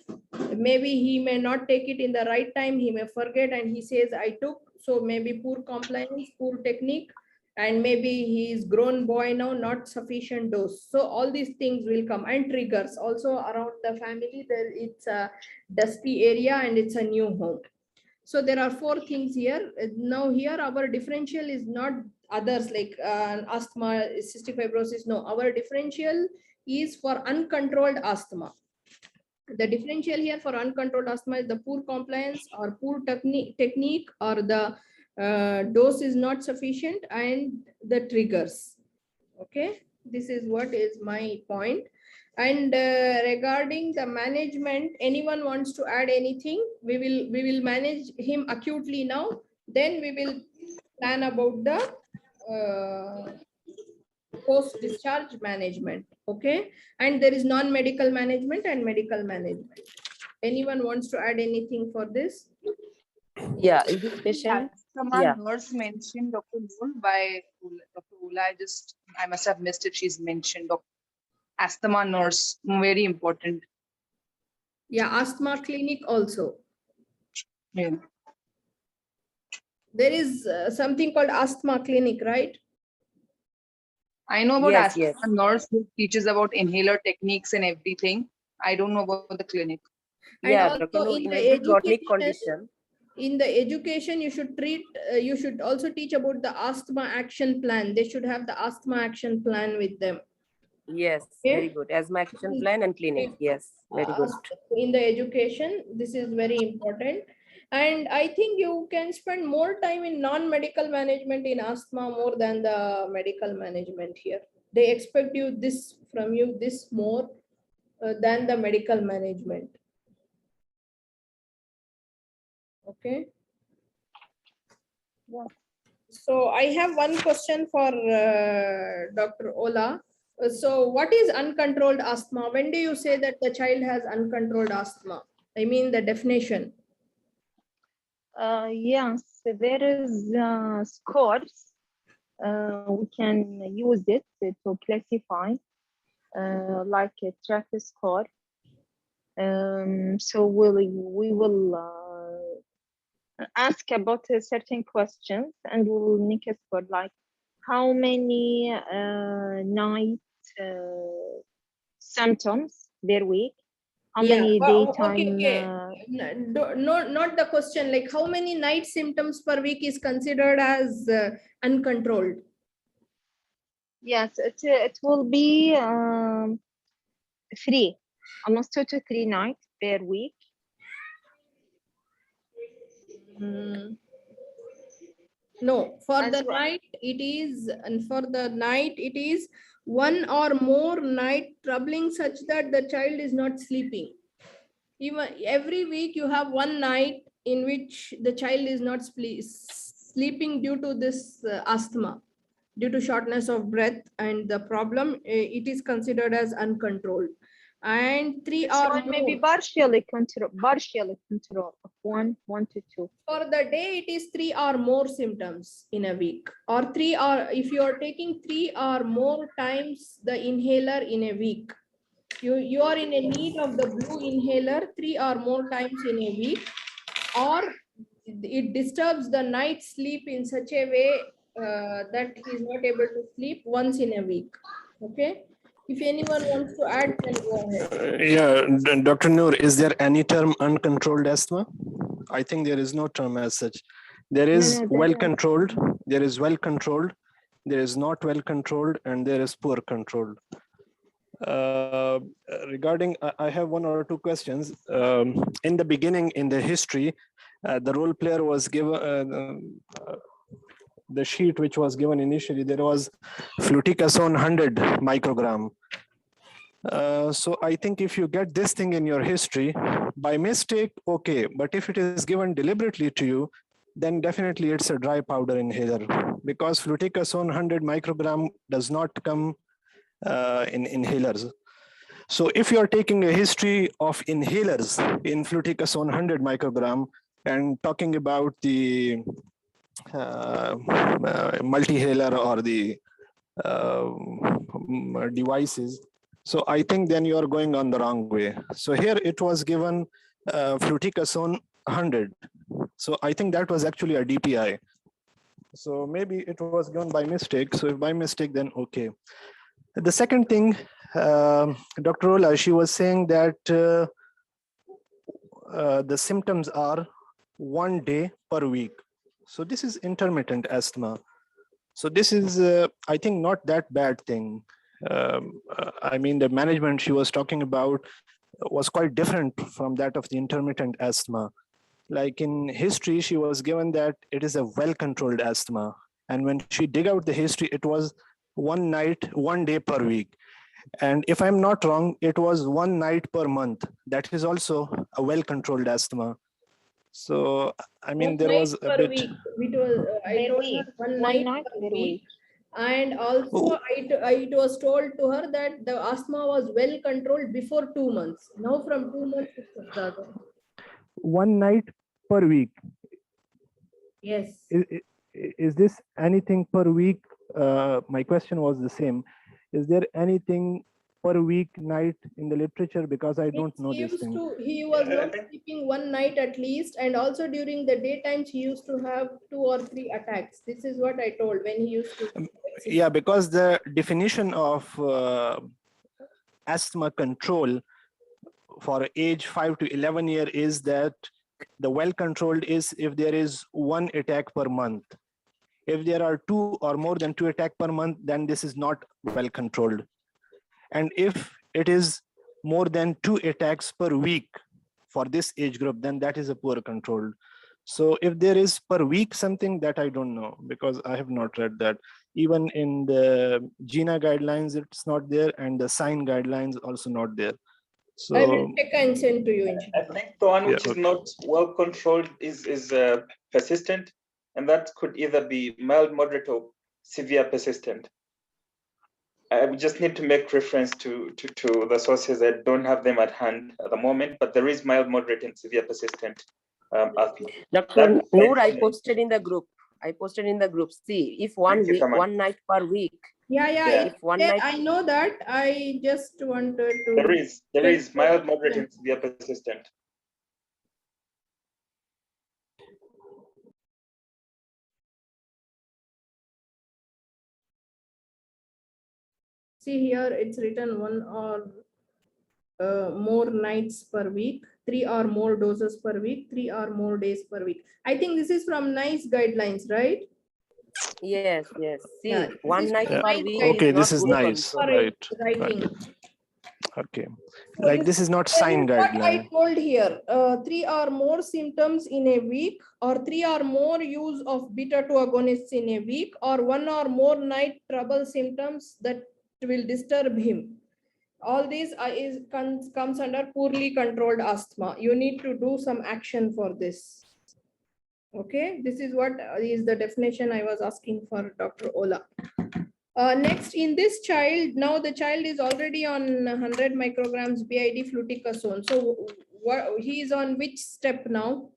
Maybe he may not take it in the right time, he may forget and he says I took. So maybe poor compliance, poor technique, and maybe he is grown boy now, not sufficient dose. So all these things will come, and triggers also around the family. There it's a dusty area and it's a new home. So there are four things here. Now here our differential is not others like asthma, cystic fibrosis. No, our differential is for uncontrolled asthma. The differential here for uncontrolled asthma is the poor compliance or poor technique, or the dose is not sufficient, and the triggers. Okay, this is what is my point. And regarding the management, anyone wants to add anything? We will manage him acutely now. Then we will plan about the post-discharge management. Okay, and there is non-medical management and medical management. Anyone wants to add anything for this? Yeah, in this patient, Someone yeah. nurse mentioned Dr. Noor by Dr. Ola. I must have missed if she's mentioned asthma nurse, very important. Yeah, asthma clinic also. Yeah. There is something called asthma clinic, right? I know about Yes, asthma yes. nurse who teaches about inhaler techniques and everything. I don't know about the clinic. And Yeah, also Dr. Noor, in in the every chronic education, condition. in the education, you should treat, you should also teach about the asthma action plan. They should have the asthma action plan with them. Yes, Okay. very good. Asthma action plan and clinic. Yes, very good. In the education, this is very important. And I think you can spend more time in non-medical management in asthma more than the medical management here. They expect you this from you, this more than the medical management. Okay. Yeah. So I have one question for Dr. Ola. So what is uncontrolled asthma? When do you say that the child has uncontrolled asthma? I mean the definition. Yes, there is scores. We can use it to classify, like a track score. So we will ask about certain questions, and we will make a score, like how many night symptoms per week, how many daytime. No, not the question. Like how many night symptoms per week is considered as uncontrolled? Yes, it will be 3, almost 2 to 3 nights per week. No, for As the well. night it is, and for the night it is 1 or more night troubling such that the child is not sleeping. Even every week you have one night in which the child is not sleeping due to this asthma, due to shortness of breath, and the problem, it is considered as uncontrolled. And 3 This or one may be more. partially control of 1 to 2. For the day, it is 3 or more symptoms in a week, or 3, or if you are taking 3 or more times the inhaler in a week, you are in a need of the blue inhaler 3 or more times in a week, or it disturbs the night sleep in such a way that he is not able to sleep once in a week. Okay. If anyone wants to add, then go ahead. Yeah, Dr. Noor, is there any term uncontrolled asthma? I think there is no term as such. There is well controlled, there is well controlled, there is not well controlled, and there is poor controlled. Regarding, I have 1 or 2 questions. In the beginning, in the history, the role player was given, the sheet which was given initially, there was fluticasone 100 microgram. So I think if you get this thing in your history, by mistake, okay. But if it is given deliberately to you, then definitely it's a dry powder inhaler, because fluticasone 100 microgram does not come in inhalers. So if you are taking a history of inhalers in fluticasone 100 microgram and talking about the multi-haler or the devices, so I think then you are going on the wrong way. So here it was given fluticasone 100. So I think that was actually a DPI. So maybe it was given by mistake. So if by mistake, then okay. The second thing, Dr. Ola, she was saying that the symptoms are 1 day per week. So this is intermittent asthma. So this is, I think, not that bad thing. I mean, the management she was talking about was quite different from that of the intermittent asthma. Like in history, she was given that it is a well-controlled asthma. And when she dig out the history, it was 1 night, 1 day per week. And if I'm not wrong, it was 1 night per month. That is also a well-controlled asthma. So, I mean, there was a per bit. week. I told her one night per week. And also, it was told to her that the asthma was well controlled before 2 months. Now, from 2 months, it's started. 1 night per week. Yes. Is this anything per week? My question was the same. Is there anything per week night in the literature? Because I don't know this thing. He was not sleeping 1 night at least, and also during the daytime he used to have 2 or 3 attacks. This is what I told when he used to. Yeah, because the definition of asthma control for age 5 to 11 year is that the well controlled is if there is 1 attack per month. If there are 2 or more than 2 attacks per month, then this is not well controlled. And if it is more than 2 attacks per week for this age group, then that is a poor controlled. So if there is per week something that I don't know, because I have not read that. Even in the GINA guidelines, it's not there, and the SIGN guidelines also not there. So I will check and send to you. I think the one which is not well controlled is persistent, and that could either be mild, moderate, or severe persistent. I just need to make reference to the sources. I don't have them at hand at the moment, but there is mild, moderate, and severe persistent asthma. Dr. Noor, I posted in the group. See, if 1 week, 1 night per week. Yeah. If 1 night, I know that. I just wanted to. There is mild, moderate, and severe persistent. See here, it's written 1 or more nights per week, 3 or more doses per week, 3 or more days per week. I think this is from NICE guidelines, right? Yes. See, Yeah, 1 night per week. Okay, this is good nice. control. Right. Okay. Like this is not SIGN guideline. I told here, 3 or more symptoms in a week, or 3 or more use of beta 2 agonists in a week, or 1 or more night trouble symptoms that will disturb him. All these comes under poorly controlled asthma. You need to do some action for this. Okay, this is what is the definition I was asking for Dr. Ola. Next, in this child, now the child is already on 100 micrograms BID fluticasone. So he is on which step now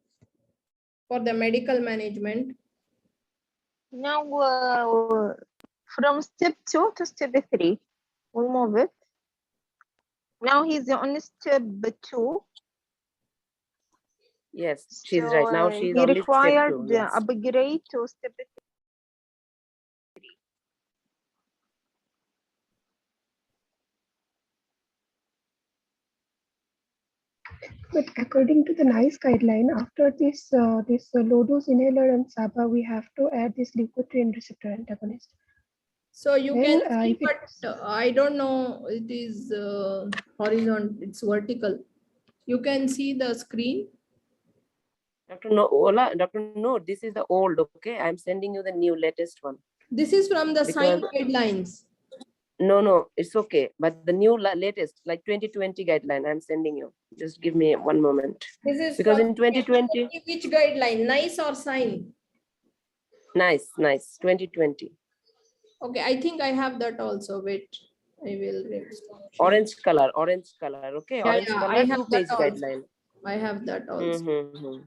for the medical management? Now, from step 2 to step 3, we'll move it. Now he's on step 2. Yes, she's right. Now she's he only required step 2. Yes. upgrade to step 3. But according to the NICE guideline, after this low dose inhaler and SABA, we have to add this leukotriene receptor antagonist. So you can see, but I don't know, it is horizontal, it's vertical. You can see the screen. Dr. No, this is the old, okay? I'm sending you the new latest one. This is from the SIGN guidelines. No, it's okay. But the new latest, like 2020 guideline, I'm sending you. Just give me one moment. This is because in 2020. Which guideline, NICE or SIGN? Nice, 2020. Okay, I think I have that also. Wait, I will respond. Orange color, okay? Yeah, orange color, I have 2-page that guideline. I have that also.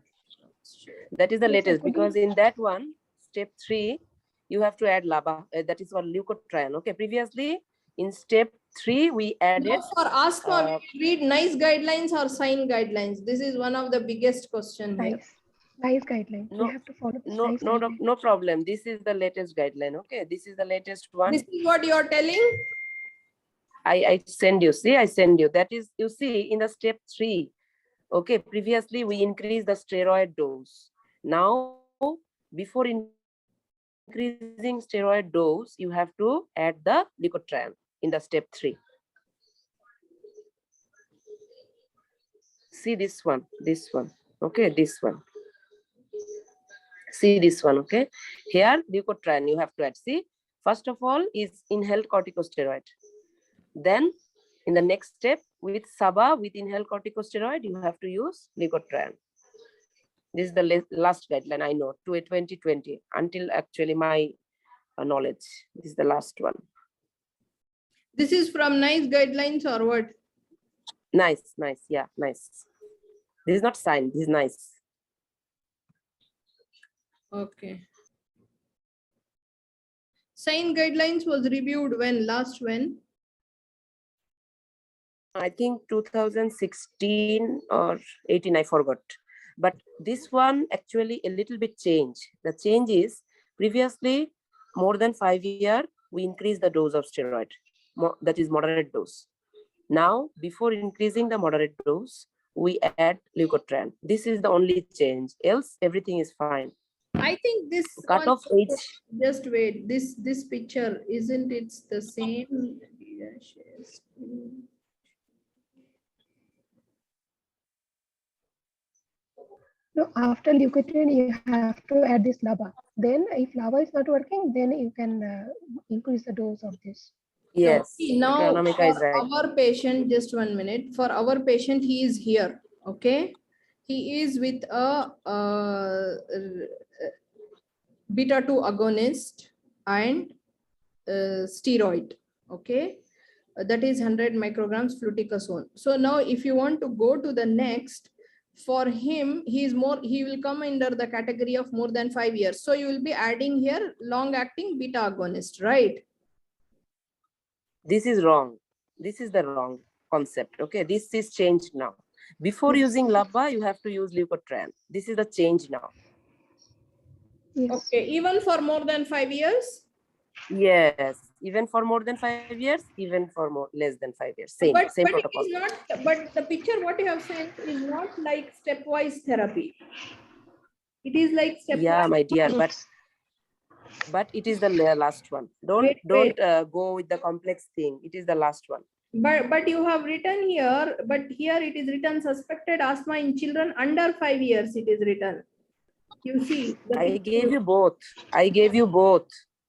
That is the latest, because in that one, step 3, you have to add LABA. That is called leukotriene. Okay, previously in step 3, we added. Now for asthma, we read NICE guidelines or SIGN guidelines. This is one of the biggest questions here. NICE guidelines. We No, have to follow this no, NICE no, guideline. no problem. This is the latest guideline. Okay, this is the latest one. This is what you are telling? I send you. See, I send you. That is, you see, in the step 3. Okay, previously we increased the steroid dose. Now, before increasing steroid dose, you have to add the leukotriene in the step 3. See this one, okay, this one. See this one, okay. Here, leukotriene you have to add. See, first of all is inhaled corticosteroid. Then, in the next step, with SABA, with inhaled corticosteroid, you have to use leukotriene. This is the last guideline I know, to 2020, until actually my knowledge. This is the last one. This is from NICE guidelines or what? Nice, yeah, nice. This is not signed, this is nice. Okay. Sign guidelines was reviewed when? I think 2016 or 18, I forgot. But this one actually a little bit changed. The change is previously more than 5 years, we increase the dose of steroid. That is moderate dose. Now, before increasing the moderate dose, we add leukotriene. This is the only change. Else, everything is fine. I think this Cutoff age. Just wait. This picture, isn't it the same? No, after leukotriene, you have to add this LABA. Then, if LABA is not working, then you can increase the dose of this. Yes. Now, Pranamika is for right. our patient, just 1 minute. For our patient, he is here. Okay, he is with a beta 2 agonist and steroid. Okay, that is 100 micrograms fluticasone. So now, if you want to go to the next, for him, he will come under the category of more than 5 years. So you will be adding here long-acting beta agonist, right? This is wrong. This is the wrong concept. Okay, this is changed now. Before using LABA, you have to use leukotriene. This is the change now. Yes. Okay, even for more than 5 years? Yes, even for more than 5 years, even for less than 5 years. Same protocol. It is not, but the picture what you have sent is not like stepwise therapy. It is like stepwise. Yeah, my dear, but it is the last one. Don't go with the complex thing. It is the last one. But you have written here, but here it is written suspected asthma in children under 5 years. It is written. You see. I gave you both.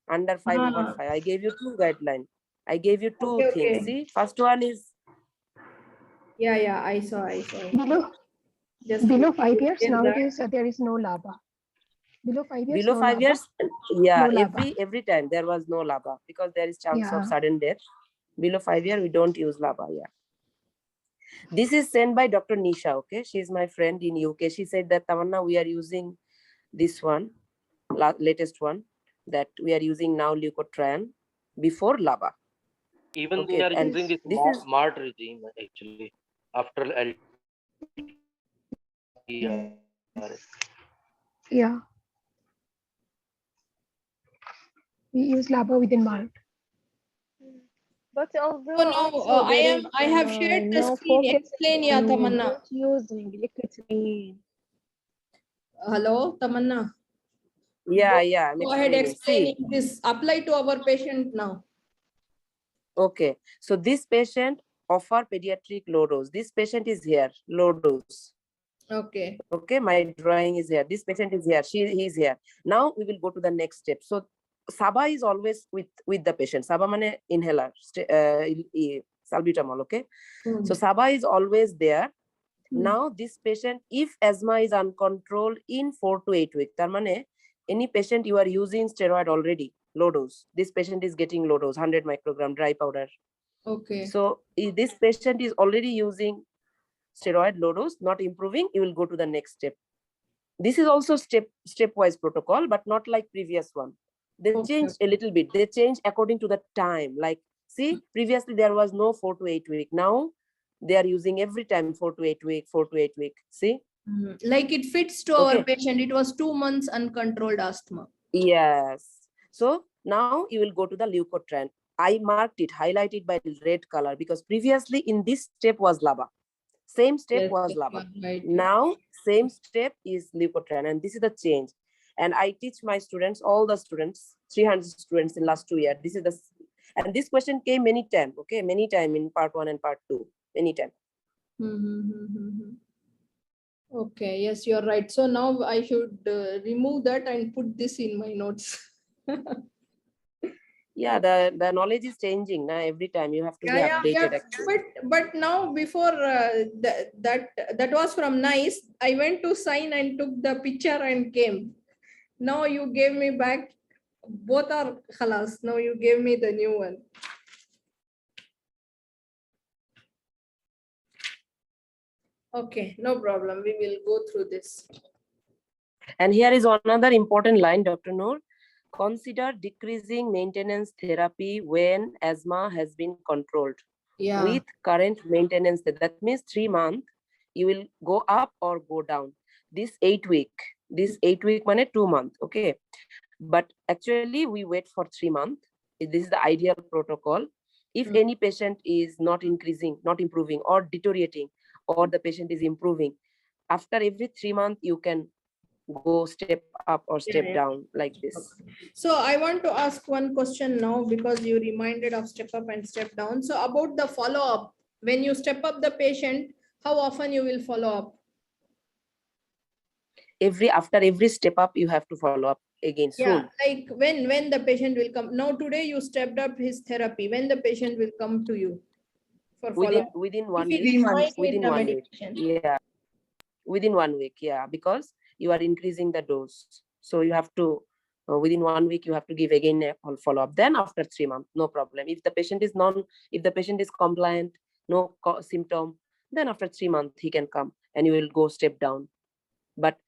Under 5 over 5. I gave you 2 guidelines. I gave you 2 things. See, first one is. Yeah, I saw. Below 5 years, nowadays there is no LABA. Below 5 years. Below 5 years, yeah, no every time there was no LABA because there is chance of sudden death. Below 5 years, we don't use LABA. Yeah. This is sent by Dr. Nisha. Okay, she's my friend in UK. She said that Tamanna, we are using this one, latest one, that we are using now leukotriene before LABA. Even they are using this MART regime actually after Yeah. We use LABA within MART. But although I have shared the screen. Explain, yeah, Tamanna. Using leukotriene. Hello, Tamanna. Yeah. Go ahead explaining this. Apply to our patient now. Okay, so this patient offer pediatric low dose. This patient is here, low dose. Okay. Okay, my drawing is here. This patient is here. He is here. Now we will go to the next step. So SABA is always with the patient. SABA mane inhaler, salbutamol. Okay, so SABA is always there. Now this patient, if asthma is uncontrolled in 4 to 8 weeks, that means any patient you are using steroid already, low dose. This patient is getting low dose, 100 microgram dry powder. Okay. So if this patient is already using steroid low dose, not improving, you will go to the next step. This is also stepwise protocol, but not like previous one. They changed a little bit. They changed according to the time. Like, see, previously there was no 4 to 8 week. Now they are using every time 4 to 8 week, 4 to 8 week. See, Like it fits to our patient. It was 2 months uncontrolled asthma. Yes. So now you will go to the leukotriene. I marked it, highlighted by red color, because previously in this step was LABA. Same step was LABA. Right. Now same step is leukotriene, and this is the change. And I teach my students, all the students, 300 students in last 2 years. This is the, and this question came many times. Okay, many time in part 1 and part 2, many time. Okay, yes, you're right. So now I should remove that and put this in my notes. Yeah, the knowledge is changing now. Every time you have to be updated. Actually. But now before that was from NICE. I went to sign and took the picture and came. Now you gave me back. Both are khalas. Now you gave me the new one. Okay, no problem. We will go through this. And here is another important line, Dr. Noor. Consider decreasing maintenance therapy when asthma has been controlled. Yeah. With current maintenance, that means 3 months, you will go up or go down. This 8 week means 2 months, okay? But actually we wait for 3 months. This is the ideal protocol. If any patient is not increasing, not improving, or deteriorating, or the patient is improving, after every 3 months, you can go step up or step down like this. So I want to ask one question now, because you reminded of step up and step down. So about the follow-up, when you step up the patient, how often you will follow up? After every step up, you have to follow up again soon. Yeah, like when the patient will come. Now today you stepped up his therapy. When the patient will come to you for follow-up? Within 1 week. Within 1 week. Yeah, within 1 week. Yeah, because you are increasing the dose, so you have to within 1 week you have to give again a follow-up. Then after 3 months, no problem. If the patient is compliant, no symptom, then after 3 months he can come and you will go step down. But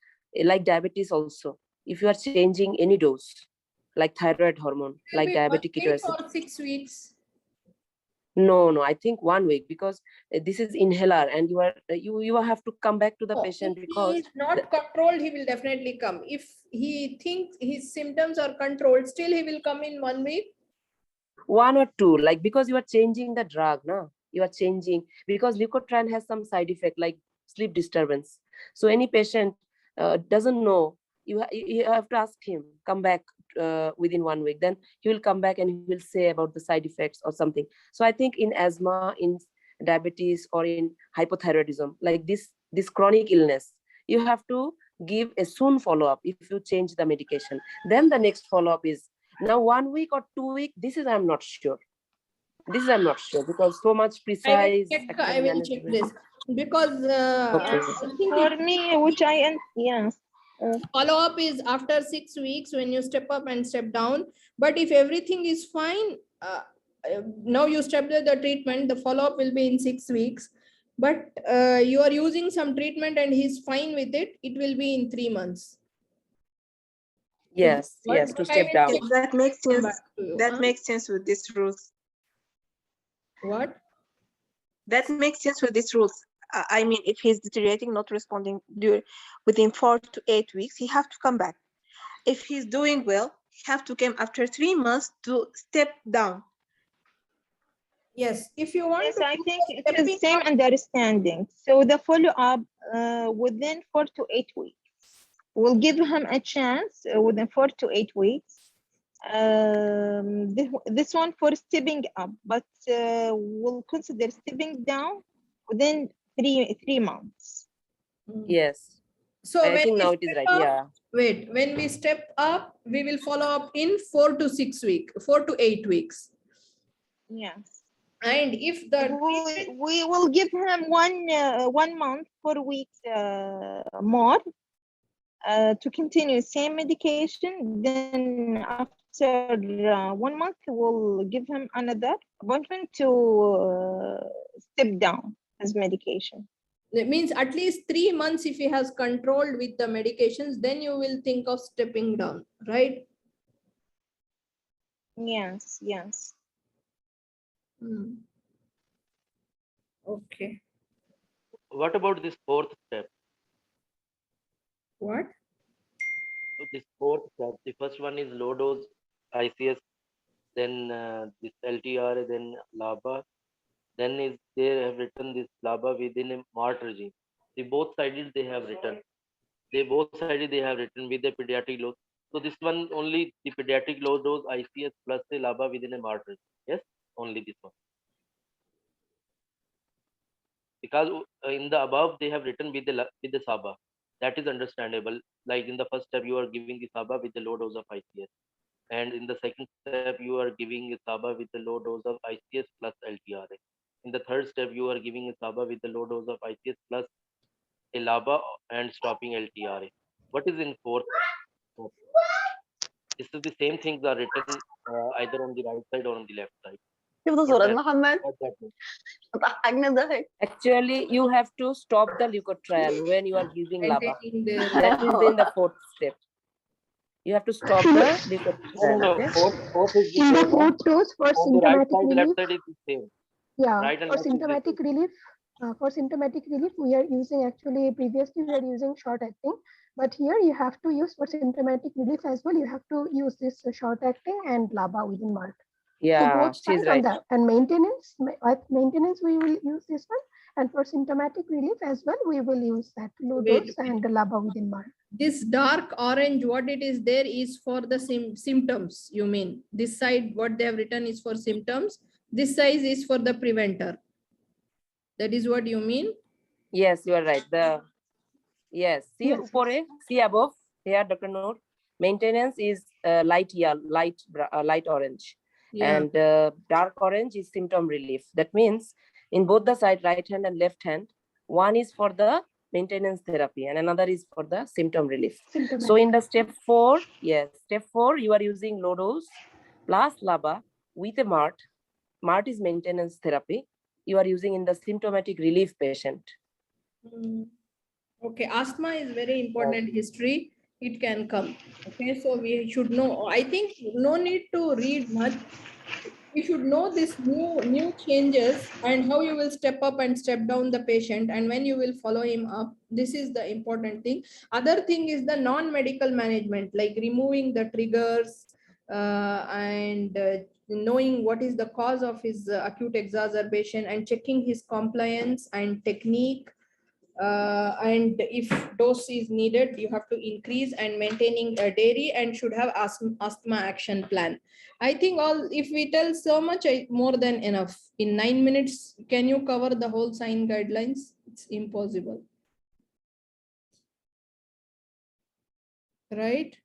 like diabetes also, if you are changing any dose, like thyroid hormone, like diabetic ketoacidosis, or 6 weeks. No, I think 1 week, because this is inhaler, and you have to come back to the patient, because if he is not controlled, he will definitely come. If he thinks his symptoms are controlled, still he will come in 1 week. 1 or 2, like, because you are changing the drug, no? You are changing, because leukotriene has some side effect like sleep disturbance. So any patient doesn't know, you have to ask him, come back within 1 week. Then he will come back and he will say about the side effects or something. So I think in asthma, in diabetes, or in hypothyroidism, like this chronic illness, you have to give a soon follow-up. If you change the medication, then the next follow-up is now 1 week or 2 weeks. This is I'm not sure. Because so much precise. I will check this, because for me, which yes. Follow-up is after 6 weeks when you step up and step down. But if everything is fine, now you step the treatment, the follow-up will be in 6 weeks. But you are using some treatment and he's fine with it, it will be in 3 months. Yes, to step down. That makes sense. That makes sense with these rules. What? That makes sense with these rules. I mean, if he's deteriorating, not responding within 4 to 8 weeks, he have to come back. If he's doing well, he have to come after 3 months to step down. Yes, if you want. Yes, I think it is same understanding. So the follow-up within 4 to 8 weeks. We'll give him a chance within 4 to 8 weeks. This one for stepping up, but we'll consider stepping down within three months. Yes. So I think now it is right. Yeah. Wait, when we step up, we will follow up in 4 to 6 weeks, 4 to 8 weeks. Yes. And if the we will give him 1 month, 4 weeks more to continue same medication. Then after 1 month, we'll give him another appointment to step down his medication. It means at least 3 months if he has controlled with the medications, then you will think of stepping down, right? Yes. Okay. What about this fourth step? What? So this fourth step, the first one is low dose ICS, then this LTR, then LABA. Then is they have written this LABA within a MART regime. The both sided they have written. They both sided they have written with the pediatric low. So this one only the pediatric low dose ICS plus the LABA within a MART regime. Yes, only this one. Because in the above they have written with the SABA. That is understandable. Like in the first step you are giving the SABA with the low dose of ICS, and in the second step you are giving a SABA with the low dose of ICS plus LTRA. In the third step you are giving a SABA with the low dose of ICS plus a LABA and stopping LTRA. What is in fourth step? This is the same things are written either on the right side or on the left side. شفت What صورة that, محمد what that means? ضحكنا ضحك. Actually, you have to stop the leukotriene trial when you are giving LABA. Maintaining their That is in the fourth step. You have to stop the leukotriene No, trial. no, Okay? fourth is the In the same. fourth dose for On the right symptomatic side, relief, left side is the same. yeah, Right and for left is the symptomatic same. relief, we are using actually previously we are using short acting, but here you have to use for symptomatic relief as well. You have to use this short acting and LABA within MART. So Yeah, both she's sides right. on that. And maintenance we will use this one, and for symptomatic relief as well we will use that low Wait, dose and the LABA within MART. this dark orange, what it is there is for the symptoms, you mean? This side, what they have written is for symptoms. This size is for the preventer. That is what you mean? Yes, you are right. Yes, see Yes. see above here, Dr. Noor. Maintenance is light yellow, light orange, Yeah. and dark orange is symptom relief. That means in both the side, right hand and left hand, one is for the maintenance therapy and another is for the symptom relief. So in the step 4, yes, step 4, you are using low dose plus LABA with a MART. MART is maintenance therapy. You are using in the symptomatic relief patient. Okay, asthma is very important history. It can come. Okay, so we should know. I think no need to read much. We should know this new changes and how you will step up and step down the patient and when you will follow him up. This is the important thing. Other thing is the non-medical management, like removing the triggers and knowing what is the cause of his acute exacerbation and checking his compliance and technique. And if dose is needed, you have to increase and maintaining a dairy and should have asthma action plan. I think if we tell so much, more than enough. In 9 minutes, can you cover the whole sign guidelines? It's impossible. Right?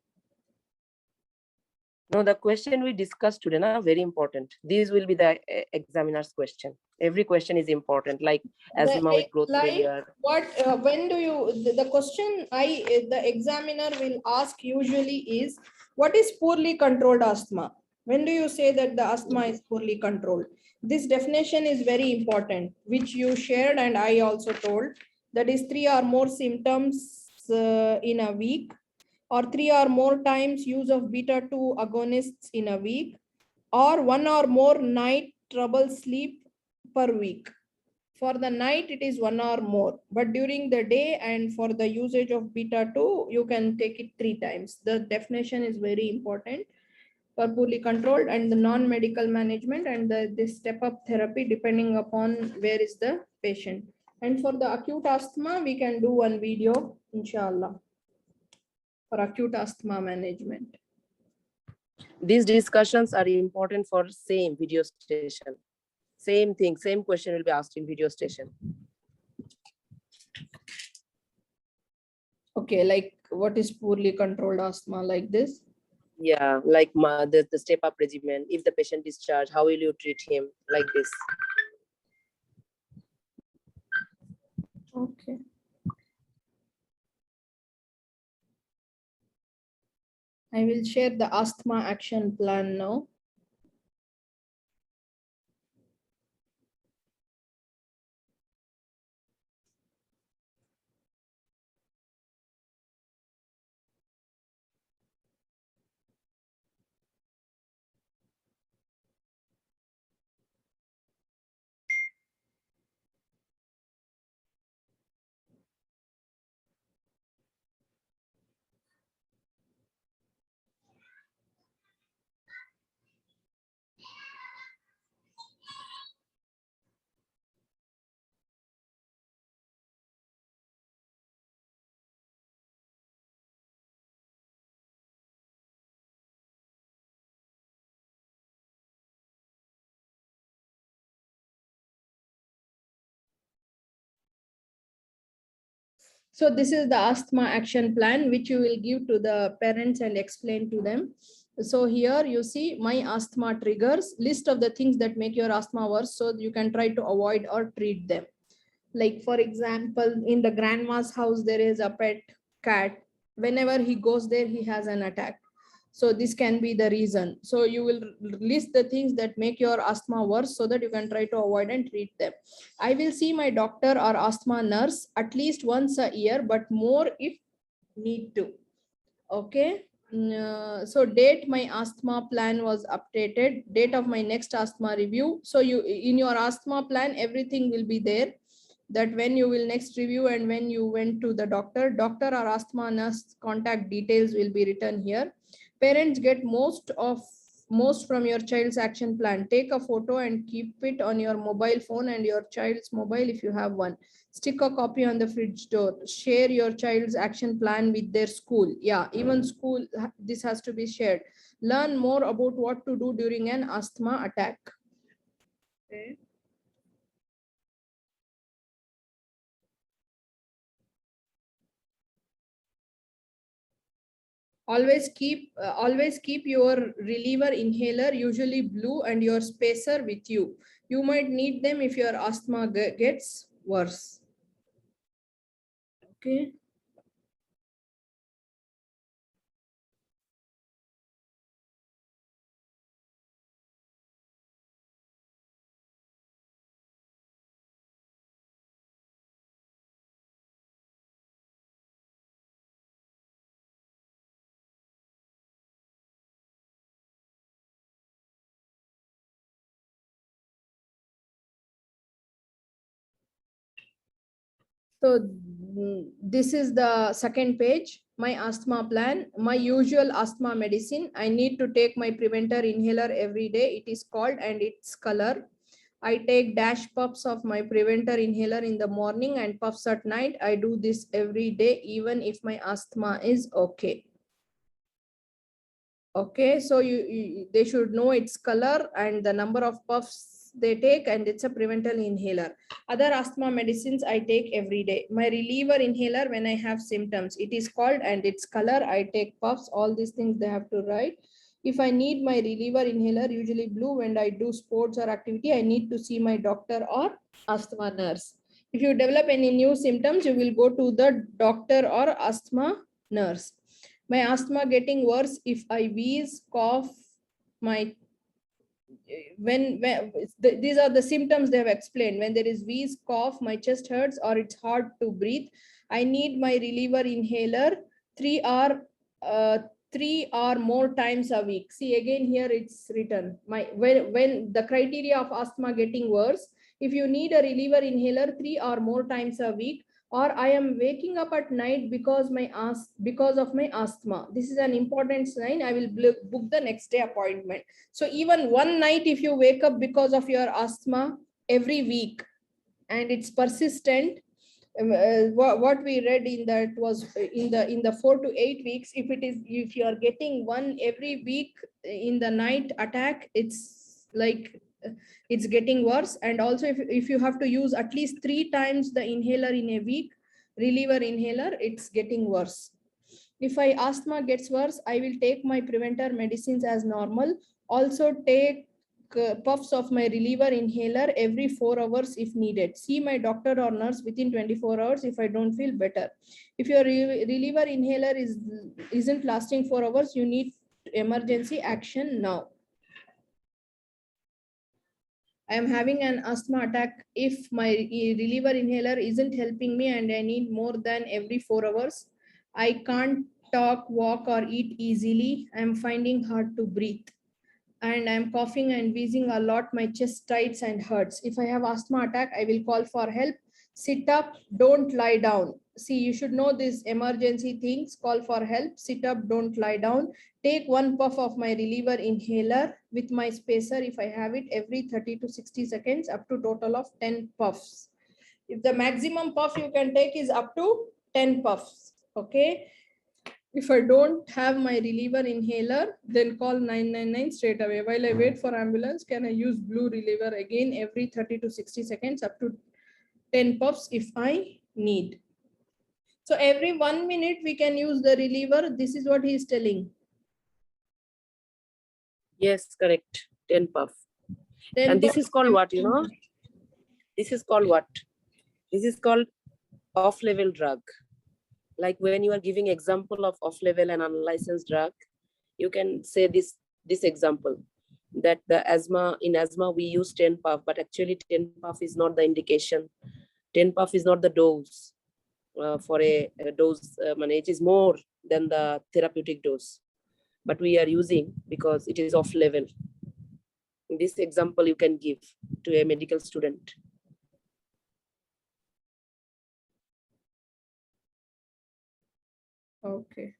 No, the question we discussed today, na, very important. These will be the examiner's question. Every question is important, like asthma with growth failure. What, when do you, the question the examiner will ask usually is, what is poorly controlled asthma? When do you say that the asthma is poorly controlled? This definition is very important, which you shared and I also told. That is 3 or more symptoms in a week, or 3 or more times use of beta-2 agonists in a week, or 1 or more night trouble sleep per week. For the night, it is 1 or more, but during the day and for the usage of beta-2, you can take it 3 times. The definition is very important for poorly controlled and the non-medical management and the step-up therapy depending upon where is the patient. And for the acute asthma, we can do one video, inshallah, for acute asthma management. These discussions are important for same video station. Same thing, same question will be asked in video station. Okay, like what is poorly controlled asthma, like this? Yeah, like the step-up regimen. If the patient discharged, how will you treat him? Like this. Okay. I will share the asthma action plan now. So this is the asthma action plan, which you will give to the parents and explain to them. So here you see my asthma triggers, list of the things that make your asthma worse, so you can try to avoid or treat them. Like for example, in the grandma's house, there is a pet cat. Whenever he goes there, he has an attack. So this can be the reason. So you will list the things that make your asthma worse so that you can try to avoid and treat them. I will see my doctor or asthma nurse at least once a year, but more if need to. Okay. So date my asthma plan was updated, date of my next asthma review. So you in your asthma plan, everything will be there, that when you will next review and when you went to the doctor or asthma nurse contact details will be written here. Parents get most from your child's action plan. Take a photo and keep it on your mobile phone and your child's mobile if you have one. Stick a copy on the fridge door. Share your child's action plan with their school. Yeah, even school, this has to be shared. Learn more about what to do during an asthma attack. Okay. Always keep your reliever inhaler, usually blue, and your spacer with you. You might need them if your asthma gets worse. Okay. So this is the second page, my asthma plan, my usual asthma medicine. I need to take my preventer inhaler every day. It is called and its color. I take dash puffs of my preventer inhaler in the morning and puffs at night. I do this every day, even if my asthma is okay. Okay, so they should know its color and the number of puffs they take, and it's a preventable inhaler. Other asthma medicines I take every day. My reliever inhaler when I have symptoms, it is called and its color. I take puffs. All these things they have to write. If I need my reliever inhaler, usually blue, when I do sports or activity, I need to see my doctor or asthma nurse. If you develop any new symptoms, you will go to the doctor or asthma nurse. My asthma getting worse if I wheeze, cough, my these are the symptoms they have explained. When there is wheeze, cough, my chest hurts, or it's hard to breathe, I need my reliever inhaler 3 or more times a week. See, again here it's written, when the criteria of asthma getting worse, if you need a reliever inhaler 3 or more times a week, or I am waking up at night because of my asthma. This is an important sign. I will book the next day appointment. So even one night, if you wake up because of your asthma every week and it's persistent, what we read in that was in the 4 to 8 weeks, if you are getting one every week in the night attack, it's like it's getting worse. And also if you have to use at least 3 times the inhaler in a week, reliever inhaler, it's getting worse. If my asthma gets worse, I will take my preventer medicines as normal. Also take puffs of my reliever inhaler every 4 hours if needed. See my doctor or nurse within 24 hours if I don't feel better. If your reliever inhaler isn't lasting 4 hours, you need emergency action now. I am having an asthma attack. If my reliever inhaler isn't helping me and I need more than every 4 hours, I can't talk, walk, or eat easily. I'm finding hard to breathe. And I'm coughing and wheezing a lot. My chest tights and hurts. If I have asthma attack, I will call for help. Sit up, don't lie down. See, you should know these emergency things. Call for help, sit up, don't lie down. Take 1 puff of my reliever inhaler with my spacer if I have it every 30 to 60 seconds, up to total of 10 puffs. If the maximum puff you can take is up to 10 puffs, okay? If I don't have my reliever inhaler, then call 999 straight away. While I wait for ambulance, can I use blue reliever again every 30 to 60 seconds, up to 10 puffs if I need? So every 1 minute we can use the reliever. This is what he is telling. Yes, correct. 10 puff. Then And this is called what, you know? This is called what? This is called off-level drug. Like when you are giving example of off-level and unlicensed drug, you can say this example, that the asthma, in asthma we use 10 puff, but actually 10 puff is not the indication. 10 puff is not the dose for a dose. It is more than the therapeutic dose, but we are using because it is off-level. This example you can give to a medical student. Okay.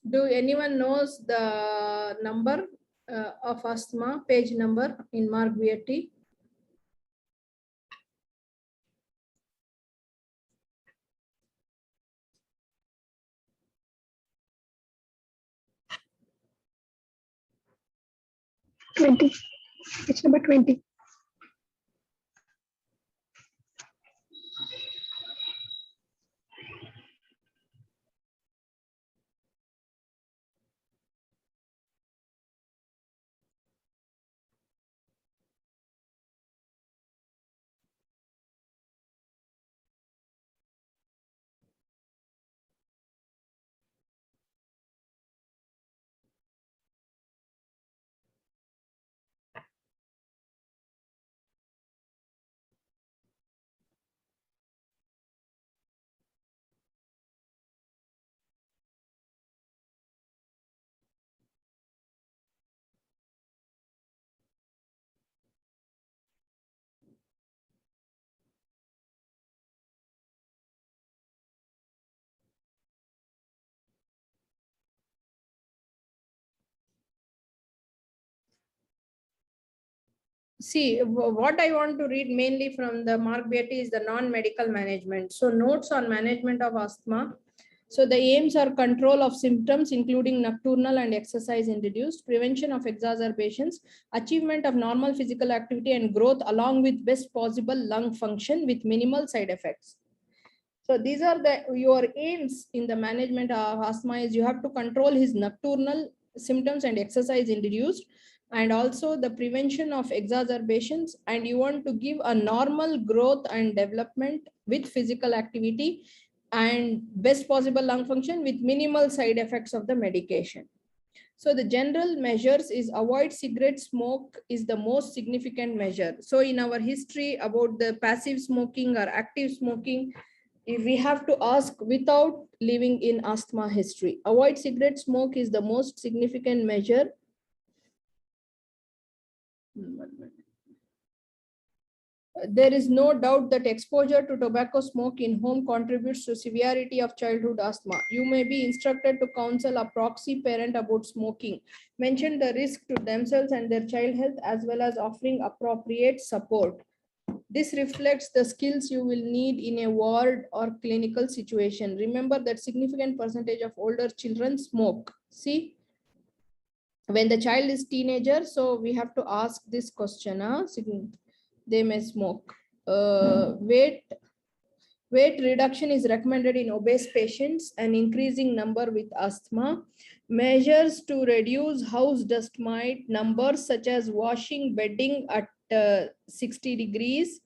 Do anyone knows the number of asthma, page number in Mrcpch? It's number 20. See, what I want to read mainly from the Mrcpch is the non-medical management. So notes on management of asthma. So the aims are control of symptoms, including nocturnal and exercise induced, prevention of exacerbations, achievement of normal physical activity and growth, along with best possible lung function with minimal side effects. So these are your aims in the management of asthma. Is you have to control his nocturnal symptoms and exercise induced, and also the prevention of exacerbations, and you want to give a normal growth and development with physical activity and best possible lung function with minimal side effects of the medication. So the general measures is avoid cigarette smoke is the most significant measure. So in our history about the passive smoking or active smoking, if we have to ask without living in asthma history, avoid cigarette smoke is the most significant measure. There is no doubt that exposure to tobacco smoke in home contributes to severity of childhood asthma. You may be instructed to counsel a proxy parent about smoking. Mention the risk to themselves and their child health, as well as offering appropriate support. This reflects the skills you will need in a ward or clinical situation. Remember that significant percentage of older children smoke. See, when the child is teenager, so we have to ask this question, they may smoke. Weight reduction is recommended in obese patients, an increasing number with asthma. Measures to reduce house dust mite numbers, such as washing bedding at 60 degrees.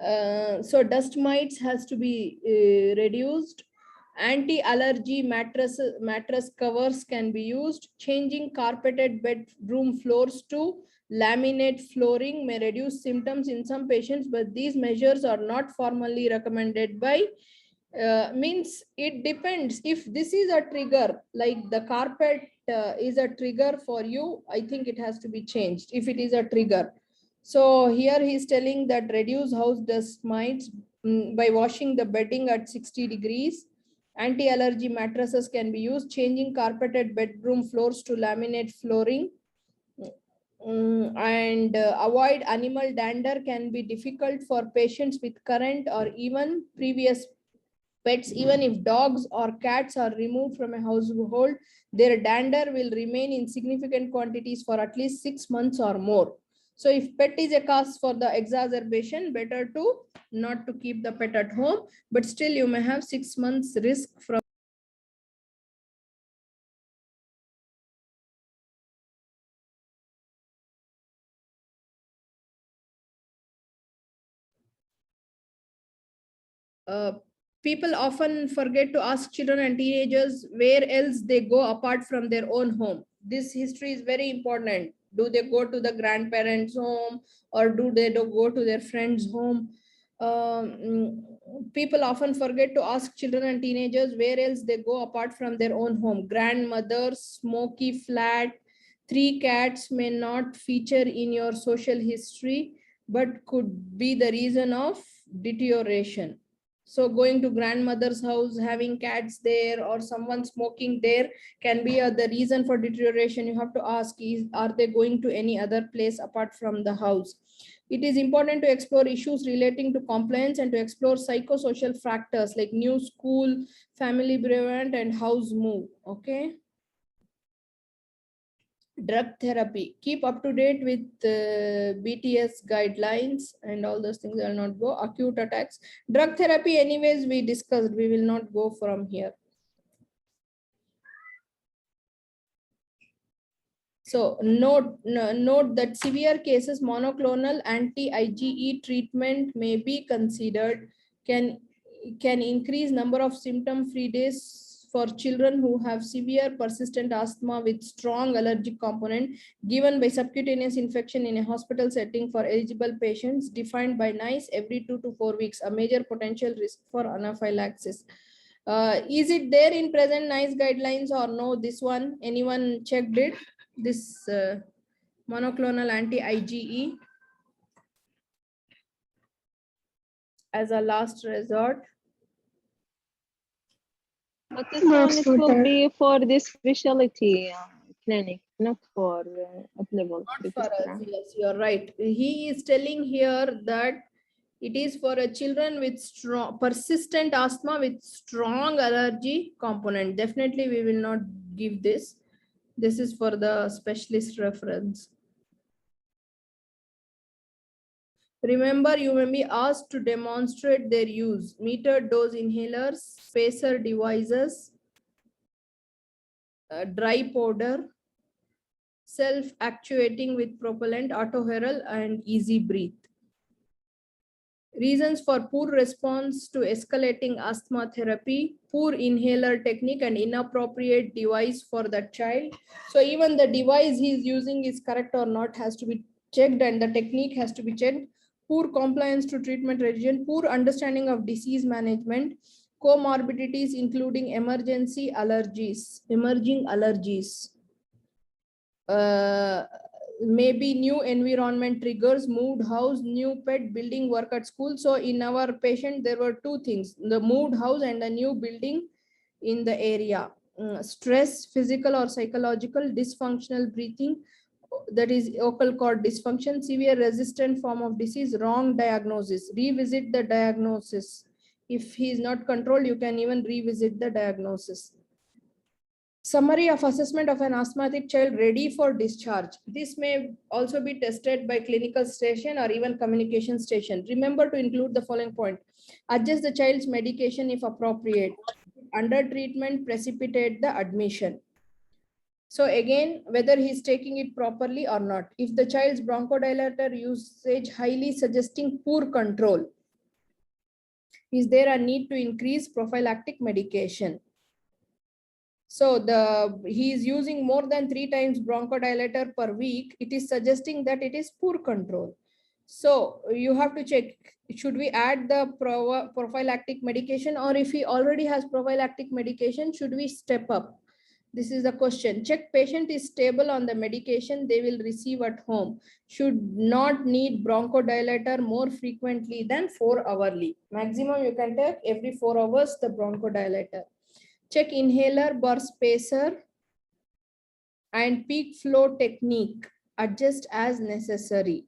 So dust mites has to be reduced. Anti-allergy mattress covers can be used. Changing carpeted bedroom floors to laminate flooring may reduce symptoms in some patients, but these measures are not formally recommended by means it depends. If this is a trigger, like the carpet is a trigger for you, I think it has to be changed if it is a trigger. So here he's telling that reduce house dust mites by washing the bedding at 60 degrees. Anti-allergy mattresses can be used. Changing carpeted bedroom floors to laminate flooring. And avoid animal dander can be difficult for patients with current or even previous pets. Even if dogs or cats are removed from a household, their dander will remain in significant quantities for at least 6 months or more. So if pet is a cause for the exacerbation, better to not to keep the pet at home, but still you may have 6 months risk from people often forget to ask children and teenagers where else they go apart from their own home. This history is very important. Do they go to the grandparents' home, or do they go to their friend's home? People often forget to ask children and teenagers where else they go apart from their own home. Grandmother's smoky flat, 3 cats may not feature in your social history, but could be the reason of deterioration. So going to grandmother's house, having cats there, or someone smoking there can be the reason for deterioration. You have to ask, are they going to any other place apart from the house? It is important to explore issues relating to compliance and to explore psychosocial factors like new school, family bereavement, and house move. Okay. Drug therapy. Keep up to date with BTS guidelines and all those things. I will not go. Acute attacks. Drug therapy, anyways, we discussed. We will not go from here. So note that severe cases, monoclonal anti-IgE treatment may be considered. Can increase number of symptom-free days for children who have severe persistent asthma with strong allergic component given by subcutaneous infection in a hospital setting for eligible patients defined by NICE every 2 to 4 weeks, a major potential risk for anaphylaxis. Is it there in present NICE guidelines or no? This one, anyone checked it? This monoclonal anti-IgE as a last resort. But this one That's it what will that. be for this specialty clinic, not for up-level. Not for us, yes, you're right. He is telling here that it is for a children with strong persistent asthma with strong allergy component. Definitely we will not give this. This is for the specialist reference. Remember, you may be asked to demonstrate their use. Metered dose inhalers, spacer devices, dry powder, self-actuating with propellant, autoheral, and easy breathe. Reasons for poor response to escalating asthma therapy, poor inhaler technique and inappropriate device for the child. So even the device he is using is correct or not has to be checked, and the technique has to be checked. Poor compliance to treatment regimen, poor understanding of disease management, comorbidities including emerging allergies. Maybe new environment triggers, moved house, new pet, building, work at school. So in our patient, there were 2 things, the moved house and the new building in the area. Stress, physical or psychological, dysfunctional breathing, that is vocal cord dysfunction, severe resistant form of disease, wrong diagnosis. Revisit the diagnosis. If he is not controlled, you can even revisit the diagnosis. Summary of assessment of an asthmatic child ready for discharge. This may also be tested by clinical station or even communication station. Remember to include the following point. Adjust the child's medication if appropriate. Under treatment, precipitate the admission. So again, whether he's taking it properly or not. If the child's bronchodilator usage highly suggesting poor control, Is there a need to increase prophylactic medication? So he is using more than 3 times bronchodilator per week. It is suggesting that it is poor control. So you have to check, should we add the prophylactic medication, or if he already has prophylactic medication, should we step up? This is the question. Check patient is stable on the medication they will receive at home. Should not need bronchodilator more frequently than 4 hourly. Maximum you can take every 4 hours the bronchodilator. Check inhaler burst spacer and peak flow technique. Adjust as necessary.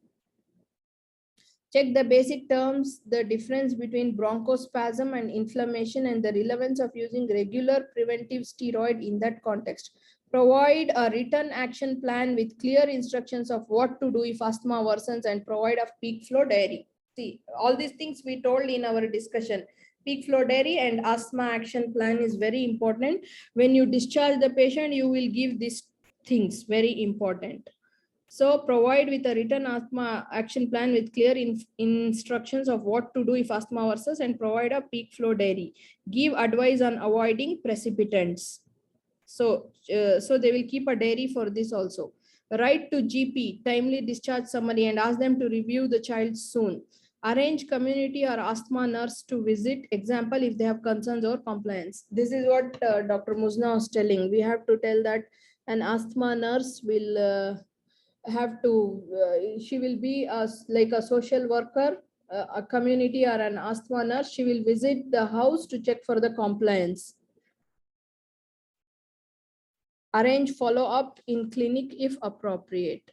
Check the basic terms, the difference between bronchospasm and inflammation, and the relevance of using regular preventive steroid in that context. Provide a written action plan with clear instructions of what to do if asthma worsens, and provide a peak flow diary. See, all these things we told in our discussion. Peak flow diary and asthma action plan is very important. When you discharge the patient, you will give these things, very important. So provide with a written asthma action plan with clear instructions of what to do if asthma worsens, and provide a peak flow diary. Give advice on avoiding precipitants. So they will keep a diary for this also. Write to GP, timely discharge summary, and ask them to review the child soon. Arrange community or asthma nurse to visit, example, if they have concerns or compliance. This is what Dr. Muzna was telling. We have to tell that an asthma nurse will have to, she will be like a social worker, a community or an asthma nurse. She will visit the house to check for the compliance. Arrange follow-up in clinic if appropriate.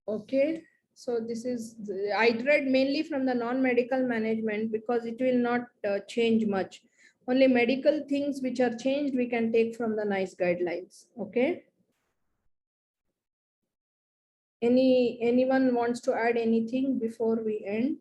Okay, so this is, I read mainly from the non-medical management because it will not change much. Only medical things which are changed we can take from the NICE guidelines. Okay. Anyone wants to add anything before we end?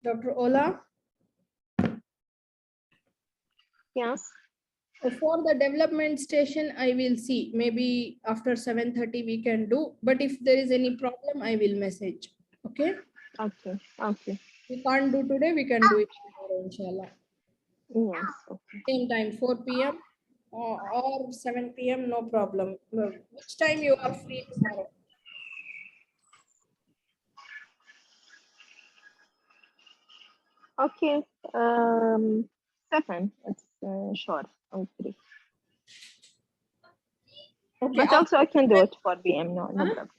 Dr. Ola? Yes. For the development station, I will see. Maybe after 7:30 we can do. But if there is any problem, I will message. Okay? Okay. Okay. We can't do today, we can do it tomorrow, inshallah. Yes. Okay. Same time, 4 p.m. or 7 p.m. No problem. Which time you are free tomorrow? Okay. 7. It's short. I'm free. Okay. But also I can do it 4 p.m. No problem.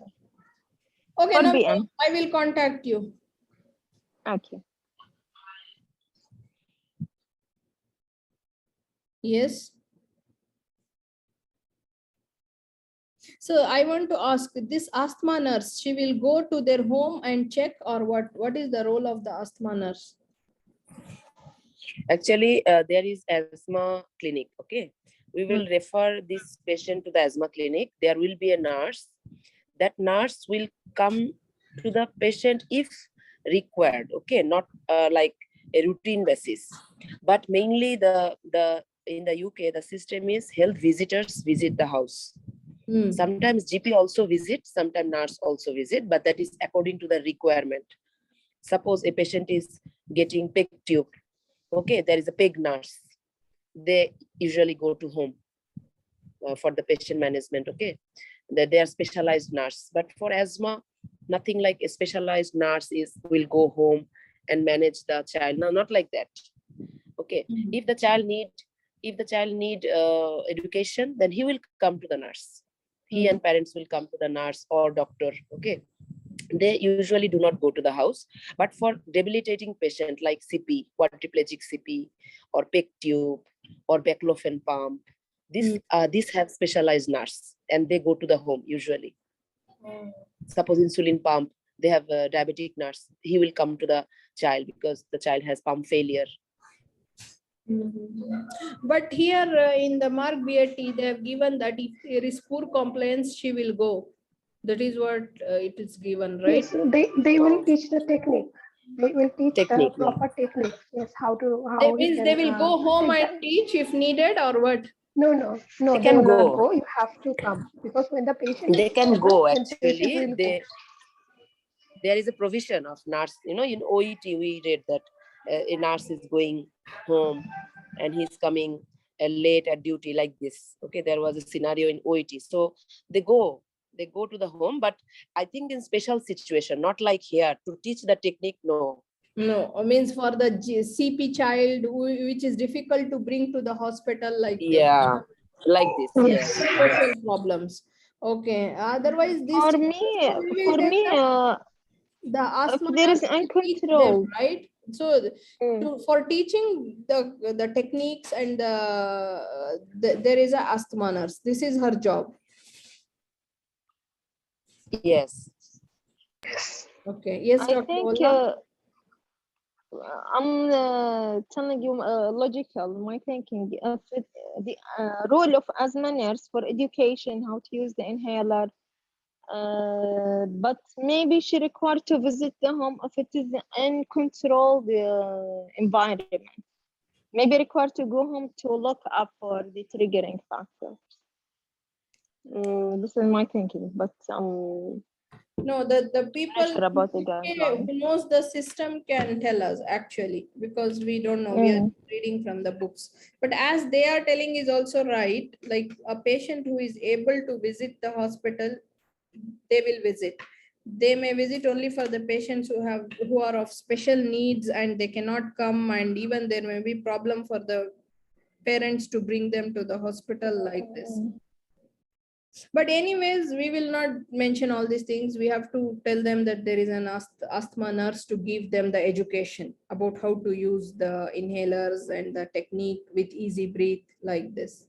Okay, 4 no p.m. problem. I will contact you. Okay. Yes. So I want to ask, this asthma nurse, she will go to their home and check, or what? What is the role of the asthma nurse? Actually, there is asthma clinic. Okay, we will refer this patient to the asthma clinic. There will be a nurse. That nurse will come to the patient if required. Okay, not like a routine basis, but mainly the in the UK the system is health visitors visit the house. Sometimes GP also visit, sometimes nurse also visit, but that is according to the requirement. Suppose a patient is getting PEG tube. Okay, there is a PEG nurse. They usually go to home for the patient management. Okay, they are specialized nurse. But for asthma, nothing like a specialized nurse will go home and manage the child. No, not like that. Okay, if the child need education, then he will come to the nurse. He and parents will come to the nurse or doctor. Okay, they usually do not go to the house. But for debilitating patient like CP, quadriplegic CP, or PEG tube, or baclofen pump, these have specialized nurse, and they go to the home usually. Suppose insulin pump, they have a diabetic nurse. He will come to the child because the child has pump failure. But here in the Mrcpch, they have given that if there is poor compliance, she will go. That is what it is given, right? Yes, they will teach the technique. They will teach Technique, the proper technique. Yes, how That he means can they will go home take and the, teach if needed, or what? no, They they can will not go. go. You have to come because when the patient They is can stable, go then patient actually. will go. There is a provision of nurse. You know, in OET we read that a nurse is going home and he's coming late at duty like this. Okay, there was a scenario in OET. So they go to the home, but I think in special situation, not like here to teach the technique. No. No, means for the CP child, which is difficult to bring to the hospital, like Yeah, like this. Yes. social problems. Okay. Otherwise, this For me, we will for get me, the if asthma there is nurse will teach them, uncontrolled, right? So for teaching the techniques and there is a asthma nurse. This is her job. Yes. Okay. Yes, I Dr. think Ola. I'm telling you logical, my thinking. If the role of asthma nurse for education, how to use the inhaler, but maybe she required to visit the home if it is an uncontrolled environment. Maybe required to go home to look up for the triggering factor. This is my thinking, but No, the people sure about the who guideline. knows the system can tell us actually, because we don't know. We are reading from the books. But as they are telling is also right. Like a patient who is able to visit the hospital, they will visit. They may visit only for the patients who are of special needs and they cannot come, and even there may be problem for the parents to bring them to the hospital like this. But anyways, we will not mention all these things. We have to tell them that there is an asthma nurse to give them the education about how to use the inhalers and the technique with easy breathe like this.